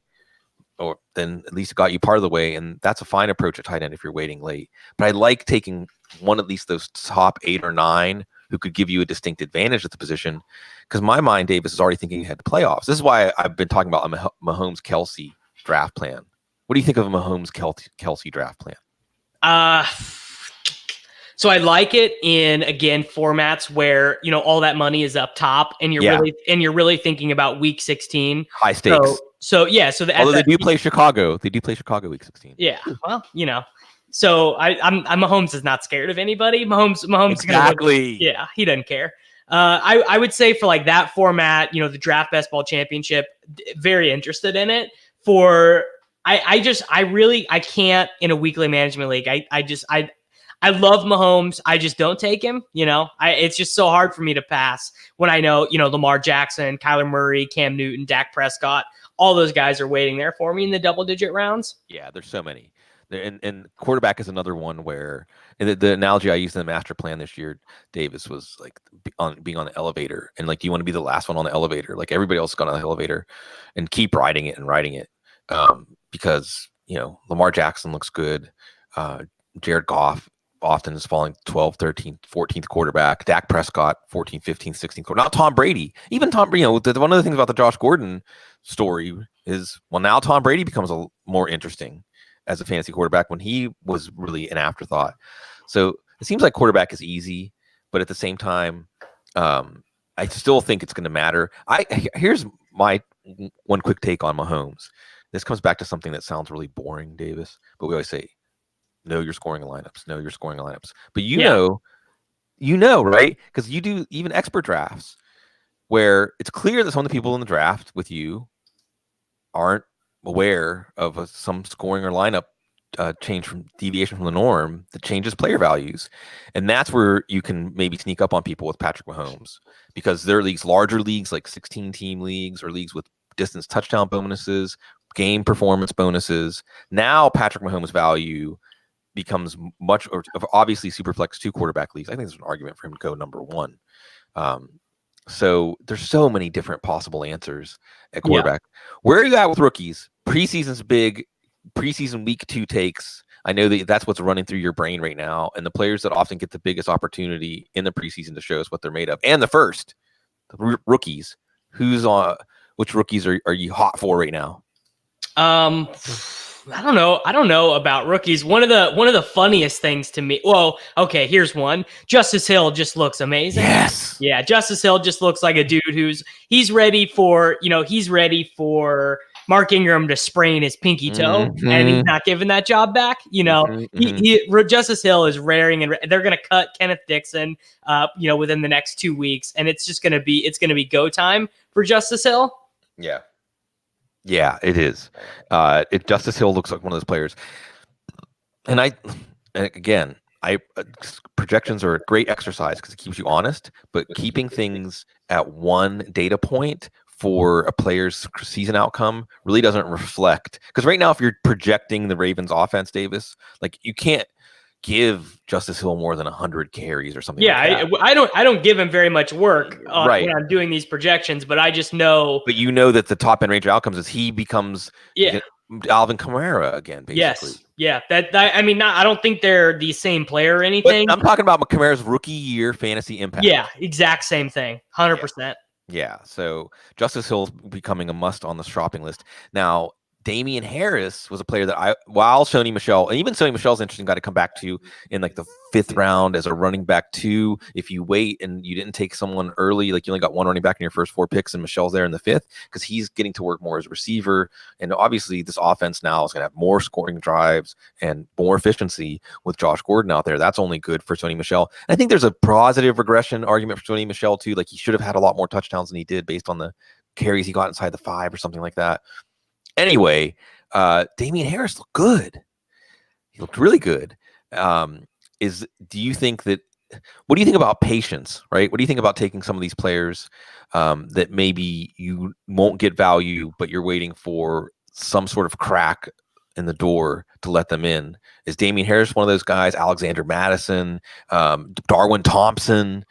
or then at least it got you part of the way. And that's a fine approach at tight end if you're waiting late. But I like taking one at least those top 8 or 9 who could give you a distinct advantage at the position. Because my mind, Davis, is already thinking ahead to playoffs. This is why I've been talking about a Mahomes-Kelsey draft plan. What do you think of a Mahomes-Kelsey draft plan? So I like it in, again, formats where, all that money is up top and you're really thinking about week 16. High stakes. So although they do play Chicago. They do play Chicago week 16. Yeah. Well, so I'm Mahomes is not scared of anybody. Mahomes exactly. He doesn't care. I would say for like that format, the draft best ball championship, very interested in it. I can't in a weekly management league. I love Mahomes. I just don't take him. It's just so hard for me to pass when I know, Lamar Jackson, Kyler Murray, Cam Newton, Dak Prescott, all those guys are waiting there for me in the double-digit rounds. Yeah, there's so many. And quarterback is another one where the analogy I used in the master plan this year, Davis, was like being on the elevator. And like, do you want to be the last one on the elevator? Like everybody else got on the elevator and keep riding it. Because, Lamar Jackson looks good. Jared Goff often is falling 12th, 13th, 14th quarterback. Dak Prescott, 14th, 15th, 16th quarterback. Not Tom Brady. Even Tom Brady, one of the things about the Josh Gordon story is, well, now Tom Brady becomes a more interesting as a fantasy quarterback when he was really an afterthought. So it seems like quarterback is easy, but at the same time, I still think it's going to matter. Here's my one quick take on Mahomes. This comes back to something that sounds really boring, Davis, but we always say, know your scoring lineups, know your scoring lineups. But you know, right? Because you do even expert drafts where it's clear that some of the people in the draft with you aren't aware of some scoring or lineup deviation from the norm that changes player values. And that's where you can maybe sneak up on people with Patrick Mahomes, because there are larger leagues like 16-team leagues or leagues with distance touchdown bonuses, game performance bonuses. Now Patrick Mahomes' value becomes much, or obviously Superflex 2 quarterback leagues. I think there's an argument for him to go number 1. So there's so many different possible answers at quarterback. Yeah. Where are you at with rookies? Preseason's big. Preseason week 2 takes. I know that's what's running through your brain right now. And the players that often get the biggest opportunity in the preseason to show us what they're made of. And the rookies. Which rookies are you hot for right now? I don't know about rookies. One of the funniest things to me. Well, okay, here's one. Justice Hill just looks amazing. Yes. Yeah, Justice Hill just looks like a dude he's ready for Mark Ingram to sprain his pinky toe, and he's not giving that job back. Justice Hill is raring, and they're going to cut Kenneth Dixon, within the next 2 weeks, and it's going to be go time for Justice Hill. Yeah. Yeah, it is. Justice Hill looks like one of those players. And projections are a great exercise because it keeps you honest, but keeping things at one data point for a player's season outcome really doesn't reflect. Because right now, if you're projecting the Ravens offense, Davis, like you can't give Justice Hill more than 100 carries or something. Yeah, like that. I don't give him very much work when I'm doing these projections, but I just know. But you know that the top end range outcomes is he becomes Alvin Kamara again, basically. Yes, yeah. I don't think they're the same player or anything. But I'm talking about Kamara's rookie year fantasy impact. Yeah, exact same thing, 100%. Yeah. So Justice Hill's becoming a must on the shopping list now. Damian Harris was a player that while Sony Michel, and even Sony Michel's interesting guy to come back to in like the 5th round as a running back 2. If you wait and you didn't take someone early, like you only got one running back in your first 4 picks, and Michel's there in the 5th, because he's getting to work more as a receiver. And obviously, this offense now is going to have more scoring drives and more efficiency with Josh Gordon out there. That's only good for Sony Michel. And I think there's a positive regression argument for Sony Michel too. Like he should have had a lot more touchdowns than he did based on the carries he got inside the 5 or something like that. Anyway, Damian Harris looked good. He looked really good. Do you think that? What do you think about patience? Right? What do you think about taking some of these players that maybe you won't get value, but you're waiting for some sort of crack in the door to let them in? Is Damian Harris one of those guys? Alexander Madison, Darwin Thompson.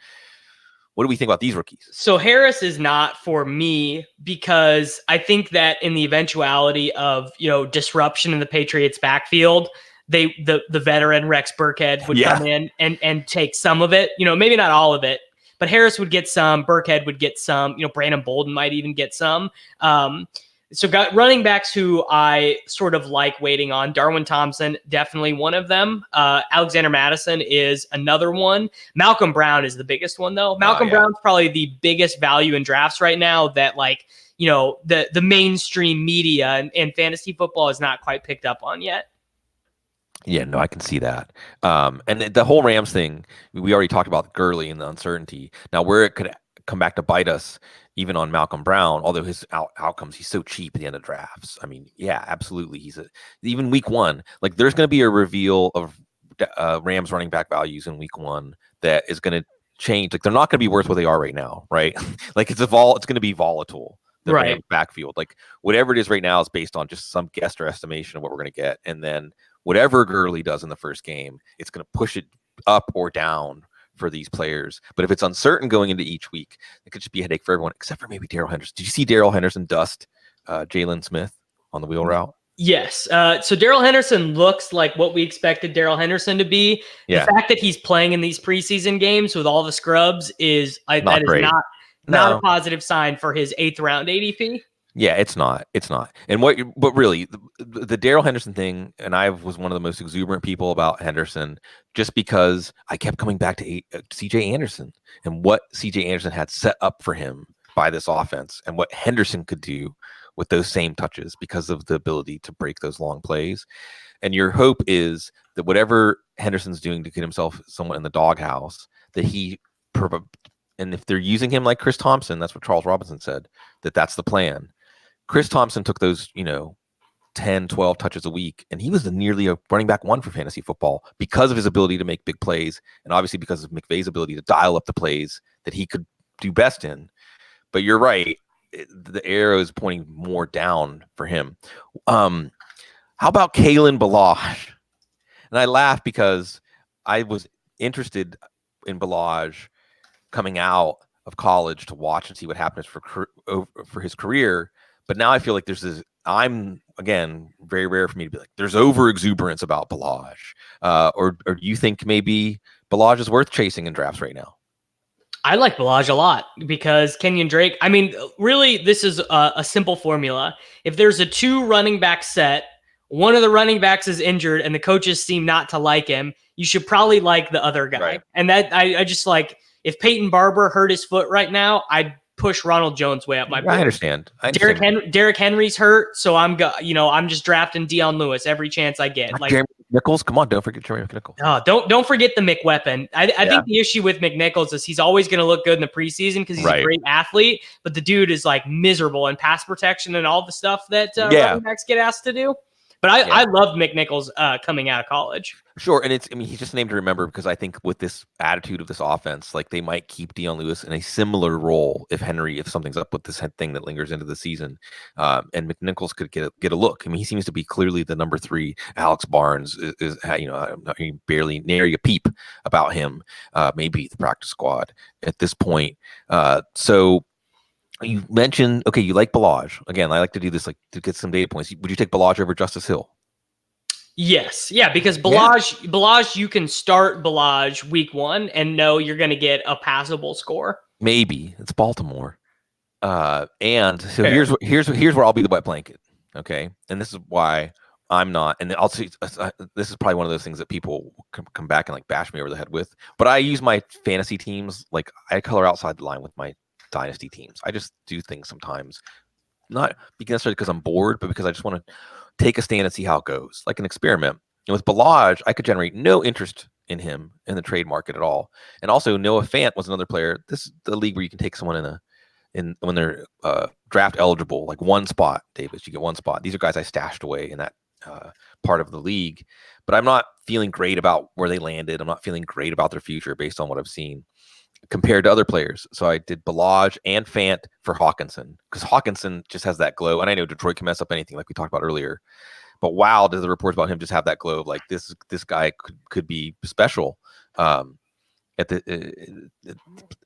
What do we think about these rookies? So Harris is not for me because I think that in the eventuality of, disruption in the Patriots backfield, the veteran Rex Burkhead would come in and take some of it, maybe not all of it, but Harris would get some, Burkhead would get some, Brandon Bolden might even get some. So got running backs who I sort of like waiting on. Darwin Thompson, definitely one of them. Alexander Madison is another one. Malcolm Brown is the biggest one, though. Malcolm Brown's probably the biggest value in drafts right now that, the mainstream media and fantasy football is not quite picked up on yet. Yeah, no, I can see that. And the whole Rams thing, we already talked about Gurley and the uncertainty. Now, where it could come back to bite us, even on Malcolm Brown, although his outcomes, he's so cheap at the end of drafts. I mean, yeah, absolutely. Even week 1, like there's going to be a reveal of Rams running back values in week 1 that is going to change. Like they're not going to be worth what they are right now, right? Like it's going to be volatile. The Rams backfield, like whatever it is right now, is based on just some guess or estimation of what we're going to get, and then whatever Gurley does in the first game, it's going to push it up or down for these players. But if it's uncertain going into each week, it could just be a headache for everyone, except for maybe Darrell Henderson. Did you see Darrell Henderson dust Jalen Smith on the wheel route? Yes. So Darrell Henderson looks like what we expected Darrell Henderson to be. Yeah. The fact that he's playing in these preseason games with all the scrubs is not a positive sign for his 8th round ADP. Yeah, it's not. And but really, the Darrell Henderson thing, and I was one of the most exuberant people about Henderson, just because I kept coming back to C.J. Anderson and what C.J. Anderson had set up for him by this offense, and what Henderson could do with those same touches because of the ability to break those long plays. And your hope is that whatever Henderson's doing to get himself somewhat in the doghouse, that and if they're using him like Chris Thompson, that's what Charles Robinson said, that's the plan. Chris Thompson took those, 10, 12 touches a week, and he was nearly a running back 1 for fantasy football because of his ability to make big plays, and obviously because of McVay's ability to dial up the plays that he could do best in. But you're right, the arrow is pointing more down for him. How about Kalen Ballage? And I laugh because I was interested in Ballage coming out of college to watch and see what happens for his career. But now I feel like again, very rare for me to be like, there's over exuberance about Ballage. Or do you think maybe Ballage is worth chasing in drafts right now? I like Ballage a lot because Kenyon Drake, I mean, really, this is a simple formula. If there's a 2 running back set, one of the running backs is injured and the coaches seem not to like him, you should probably like the other guy. Right. And that I just like, if Peyton Barber hurt his foot right now, I'd push Ronald Jones way up my board. I understand. Derrick Henry's hurt, so I'm just drafting Dion Lewis every chance I get. Like Jeremy McNichols, come on, don't forget Jeremy McNichols. Don't forget the McWeapon. I think the issue with McNichols is he's always going to look good in the preseason because he's a great athlete, but the dude is like miserable in pass protection and all the stuff that running backs get asked to do. But I loved McNichols coming out of college. Sure, and he's just a name to remember because I think with this attitude of this offense, like they might keep Dion Lewis in a similar role if something's up with this head thing that lingers into the season, and McNichols could get a look. I mean, he seems to be clearly the number 3. Alex Barnes is barely nary a peep about him. Maybe the practice squad at this point. So. You mentioned, you like Ballage. Again, I like to do this to get some data points. Would you take Ballage over Justice Hill? Yes. Yeah, because Ballage, you can start Ballage week 1 and know you're going to get a passable score. Maybe. It's Baltimore. And so here's where I'll be the wet blanket. Okay, and this is why I'm not. And I'll see. This is probably one of those things that people come back and like bash me over the head with. But I use my fantasy teams like I color outside the line with my dynasty teams. I just do things sometimes, not necessarily because I'm bored, but because I just want to take a stand and see how it goes, like an experiment. And with Balaj, I could generate no interest in him in the trade market at all. And also, Noah Fant was another player. This is the league where you can take someone in when they're draft eligible, like one spot. Davis, you get one spot. These are guys I stashed away in that part of the league, but I'm not feeling great about where they landed. I'm not feeling great about their future based on what I've seen compared to other players. So I did Balaj and Fant for Hawkinson because Hawkinson just has that glow. And I know Detroit can mess up anything, like we talked about earlier. But wow, does the reports about him just have that glow of like this guy could be special. At the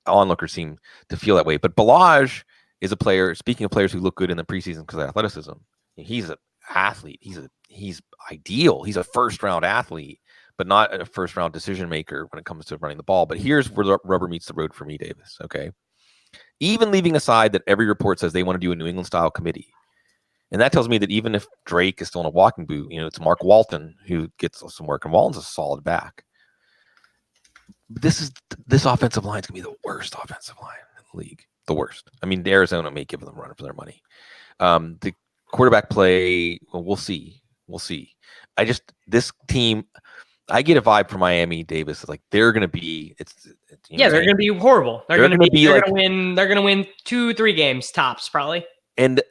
onlookers seem to feel that way. But Balaj is a player. Speaking of players who look good in the preseason because of athleticism, he's an athlete. He's ideal. He's a first round athlete, but not a first round decision maker when it comes to running the ball. But here's where the rubber meets the road for me, Davis. Okay, even leaving aside that every report says they want to do a New England style committee. And that tells me that even if Drake is still in a walking boot, it's Mark Walton who gets some work, and Walton's a solid back. This offensive line is gonna be the worst offensive line in the league. The worst. I mean, Arizona may give them a run for their money. The quarterback play, well, we'll see. This team, I get a vibe from Miami, Davis. It's like they're gonna be. They're gonna be horrible. They're gonna win. They're gonna win 2-3 games tops, probably. And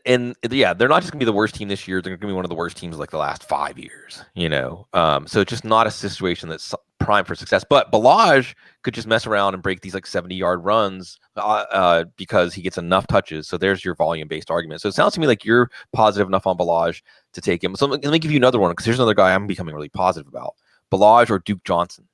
yeah, they're not just gonna be the worst team this year. They're gonna be one of the worst teams like the last 5 years. So it's just not a situation that's prime for success. But Balaj could just mess around and break these like 70-yard runs because he gets enough touches. So there's your volume-based argument. So it sounds to me like you're positive enough on Balaj to take him. So let me give you another one because here's another guy I'm becoming really positive about: Balaj or Duke Johnson.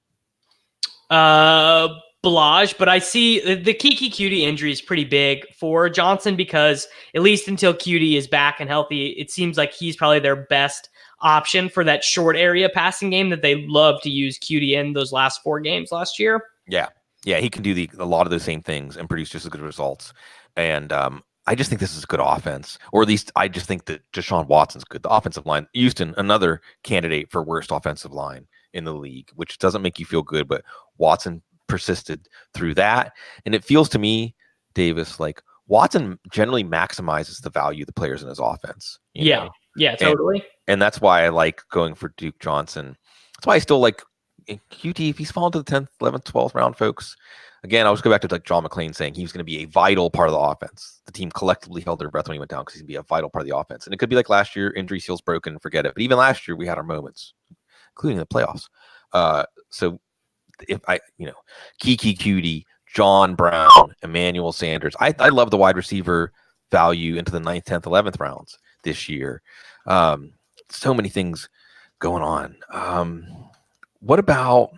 Balaj, but I see the Kiki Cutie injury is pretty big for Johnson because at least until Cutie is back and healthy, it seems like he's probably their best option for that short area passing game that they love to use Cutie in those last 4 games last year. Yeah, he can do a lot of those same things and produce just as good results. And I just think this is a good offense, or at least I just think that Deshaun Watson's good. The offensive line, Houston, another candidate for worst offensive line in the league, which doesn't make you feel good, but Watson persisted through that. And it feels to me, Davis, like Watson generally maximizes the value of the players in his offense. Yeah, totally. And that's why I like going for Duke Johnson. That's why I still like QT if he's fallen to the 10th, 11th, 12th round, folks. Again, I'll just go back to like John McClain saying he was going to be a vital part of the offense. The team collectively held their breath when he went down because he's going to be a vital part of the offense. And it could be like last year, injury seals broken, forget it. But even last year, we had our moments, including the playoffs. So if Kiki Cutie, John Brown, Emmanuel Sanders. I love the wide receiver value into the 9th, 10th, 11th rounds this year. So many things going on. What about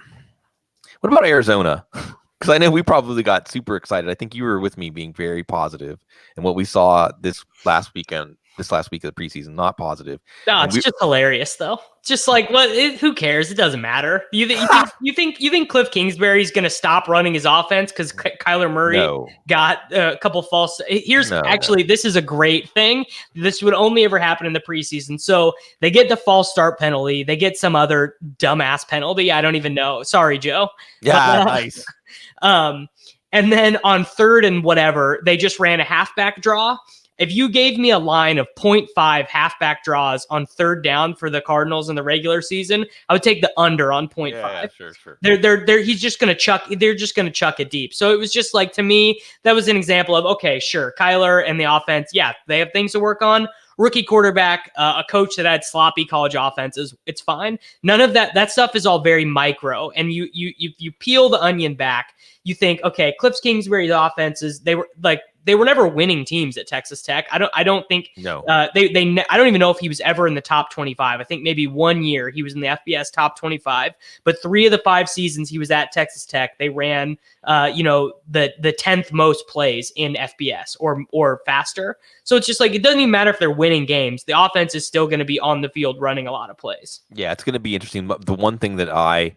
Arizona? Because I know we probably got super excited. I think you were with me being very positive, and what we saw this last week of the preseason, not positive. No, it's just hilarious though. It's just like, who cares? It doesn't matter. You think Cliff Kingsbury's going to stop running his offense because Kyler Murray got a couple false? This is a great thing. This would only ever happen in the preseason. So they get the false start penalty. They get some other dumbass penalty. I don't even know. Sorry, Joe. Yeah, nice. And then on 3rd and whatever, they just ran a halfback draw. If you gave me a line of 0.5 halfback draws on 3rd down for the Cardinals in the regular season, I would take the under on 0.5. Yeah, sure. They're just going to chuck it deep. So it was just like, to me, that was an example of, okay, sure, Kyler and the offense, yeah, they have things to work on. Rookie quarterback, a coach that had sloppy college offenses, it's fine. None of that stuff is all very micro. And you peel the onion back, you think, okay, Cliff Kingsbury's offenses, they were never winning teams at Texas Tech. I don't think I don't even know if he was ever in the top 25. I think maybe 1 year he was in the FBS top 25, but 3 of the 5 seasons he was at Texas Tech, they ran the 10th most plays in FBS or faster. So it's just like, it doesn't even matter if they're winning games. The offense is still going to be on the field running a lot of plays. Yeah, it's going to be interesting. But the one thing that I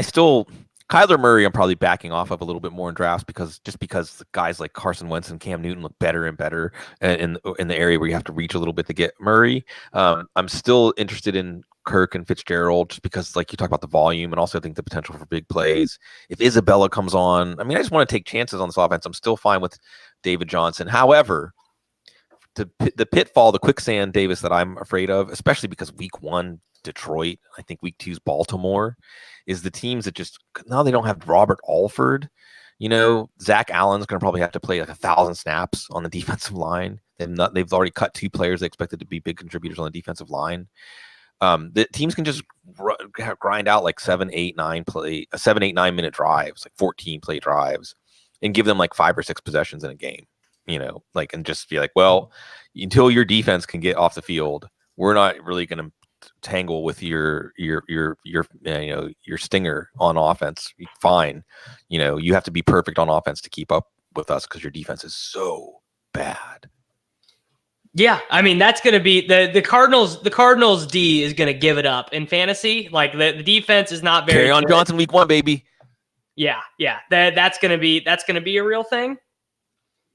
still Kyler Murray, I'm probably backing off of a little bit more in drafts because guys like Carson Wentz and Cam Newton look better and better in the area where you have to reach a little bit to get Murray. I'm still interested in Kirk and Fitzgerald just because, like you talk about the volume, and also I think the potential for big plays. If Isabella comes on, I mean, I just want to take chances on this offense. I'm still fine with David Johnson. However, the pitfall, the quicksand, Davis, that I'm afraid of, especially because week 1 Detroit, I think week 2's Baltimore, is the teams that just now they don't have Robert Alford. Zach Allen's going to probably have to play like 1,000 snaps on the defensive line. They've already cut 2 players they expected to be big contributors on the defensive line. The teams can just grind out like 7, 8, 9 minute drives, like 14 play drives, and give them like 5 or 6 possessions in a game. And just be like, well, until your defense can get off the field, we're not really going to tangle with your stinger on offense. Fine. You have to be perfect on offense to keep up with us because your defense is so bad. Yeah, I mean that's going to be the Cardinals. The Cardinals D is going to give it up in fantasy. Like the defense is not very. Carry on Johnson week 1, baby. Yeah. That's going to be a real thing.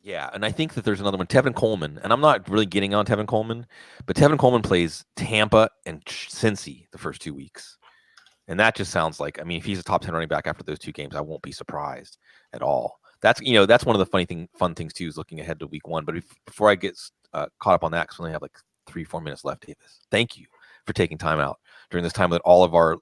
Yeah, and I think that there's another one, Tevin Coleman, and I'm not really getting on Tevin Coleman, but Tevin Coleman plays Tampa and Cincy the first 2 weeks, and that just sounds like, I mean, if he's a top 10 running back after those 2 games, I won't be surprised at all. That's one of the fun things too, is looking ahead to week 1. But before I get caught up on that, because we only have like 3-4 minutes left, Davis, thank you for taking time out during this time with all of our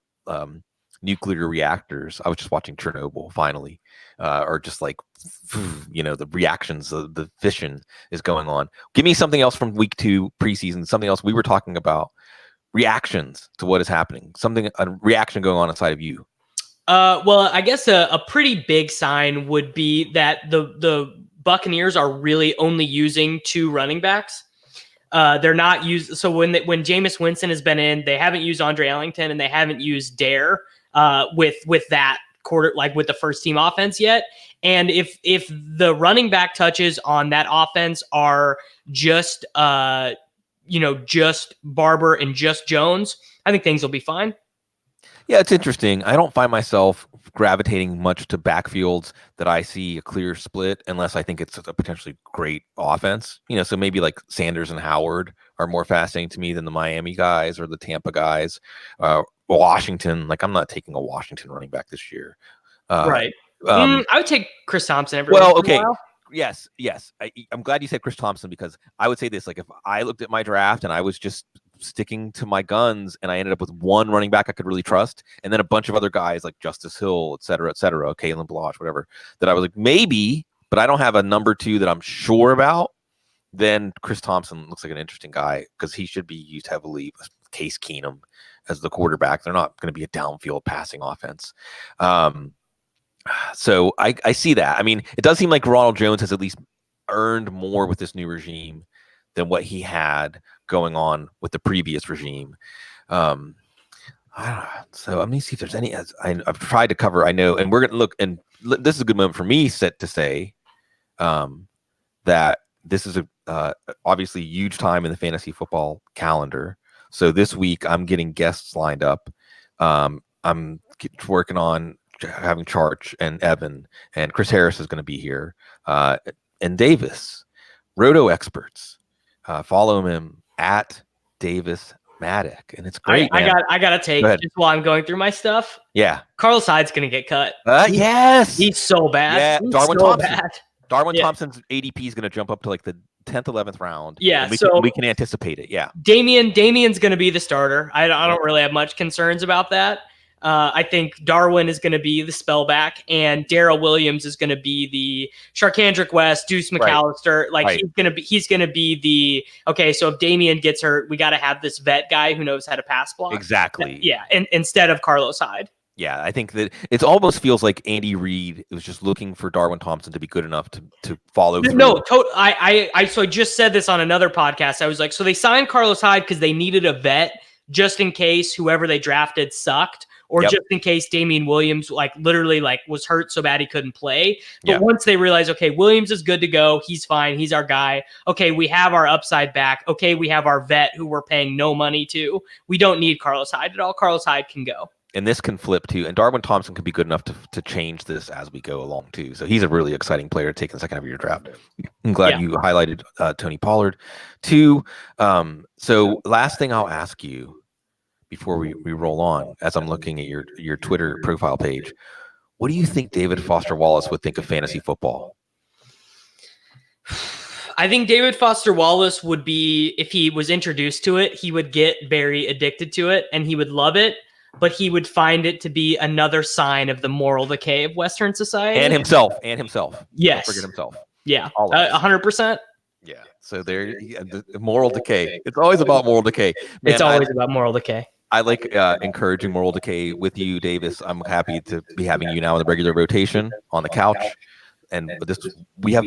nuclear reactors. I was just watching Chernobyl finally, or just like, the reactions, the fission is going on. Give me something else from week 2 preseason, something else we were talking about, reactions to what is happening, a reaction going on inside of you. Well, I guess a pretty big sign would be that the Buccaneers are really only using 2 running backs. They're not used. So when Jameis Winston has been in, they haven't used Andre Ellington and they haven't used Dare with that quarter, like with the first team offense yet. And if the running back touches on that offense are just just Barber and just Jones, I think things will be fine. Yeah, it's interesting. I don't find myself gravitating much to backfields that I see a clear split unless I think it's a potentially great offense. So maybe like Sanders and Howard are more fascinating to me than the Miami guys or the Tampa guys. Washington, like I'm not taking a Washington running back this year. Right. I would take Chris Thompson every while. Yes. I'm glad you said Chris Thompson, because I would say this, like if I looked at my draft and I was just sticking to my guns and I ended up with 1 running back I could really trust, and then a bunch of other guys like Justice Hill, et cetera, Kalen Blanche, whatever, that I was like, maybe, but I don't have a number 2 that I'm sure about, then Chris Thompson looks like an interesting guy because he should be used heavily with Case Keenum as the quarterback. They're not going to be a downfield passing offense. So I see that. I mean, it does seem like Ronald Jones has at least earned more with this new regime than what he had going on with the previous regime. So let me see if there's any. I've tried to cover. I know, and we're going to look. And this is a good moment for me to say that this is obviously huge time in the fantasy football calendar. So this week I'm getting guests lined up. I'm working on having Charch and Evan, and Chris Harris is going to be here, and Davis, RotoExperts. Follow him at Davis Mattek, and it's great. I gotta take just while I'm going through my stuff. Yeah, Carlos Hyde's going to get cut. Yes, he's so bad. Yeah, he's Darwin so Thompson. Bad. Darwin Thompson's ADP is going to jump up to like the 10th, 11th round. Yeah, we can anticipate it. Yeah, Damien's going to be the starter. I don't really have much concerns about that. I think Darwin is going to be the spellback, and Darrell Williams is going to be the Sharkandrick West, Deuce McAllister. He's going to be the, okay, so if Damien gets hurt, we got to have this vet guy who knows how to pass block. Exactly. Yeah, and instead of Carlos Hyde. Yeah, I think that it almost feels like Andy Reid was just looking for Darwin Thompson to be good enough to follow through. No, I just said this on another podcast. I was like, so they signed Carlos Hyde because they needed a vet just in case whoever they drafted sucked. Or just in case Damien Williams literally was hurt so bad he couldn't play. But once they realize, okay, Williams is good to go. He's fine. He's our guy. Okay, we have our upside back. Okay, we have our vet who we're paying no money to. We don't need Carlos Hyde at all. Carlos Hyde can go. And this can flip too. And Darwin Thompson could be good enough to change this as we go along too. So he's a really exciting player to take in the second half of your draft. I'm glad you highlighted Tony Pollard. Two, so last thing I'll ask you before we roll on, as I'm looking at your Twitter profile page, what do you think David Foster Wallace would think of fantasy football? I think David Foster Wallace would be, if he was introduced to it, he would get very addicted to it and he would love it, but he would find it to be another sign of the moral decay of Western society. And himself. Yes. Don't forget himself. Yeah. 100%. Yeah. So there, the moral decay. It's always about moral decay. Man, it's always about moral decay. I like encouraging moral decay with you, Davis. I'm happy to be having you now in the regular rotation on the couch. And we have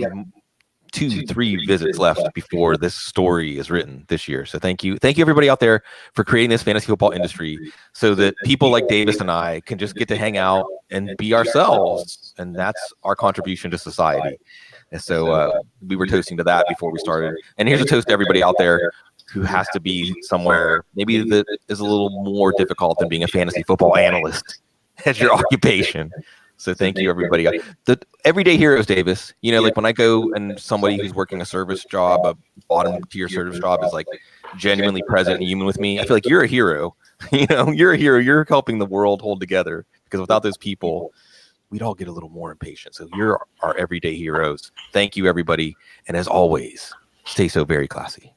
2-3 visits left before this story is written this year. So thank you everybody out there for creating this fantasy football industry so that people like Davis and I can just get to hang out and be ourselves. And that's our contribution to society. And so we were toasting to that before we started. And here's a toast to everybody out there who has to be somewhere maybe that is a little more difficult than being a fantasy football analyst as your occupation. So thank you, everybody. The everyday heroes, Davis. Like when I go and somebody who's working a service job, a bottom tier service job, is like genuinely present and human with me, I feel like you're a hero. You're a hero. You're helping the world hold together, because without those people, we'd all get a little more impatient. So you're our everyday heroes. Thank you, everybody. And as always, stay so very classy.